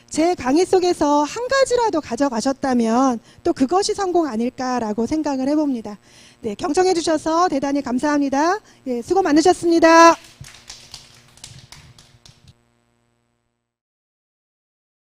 제 강의 속에서 한 가지라도 가져가셨다면 또 그것이 성공 아닐까라고 생각을 해봅니다. 네, 경청해 주셔서 대단히 감사합니다. 예, 수고 많으셨습니다.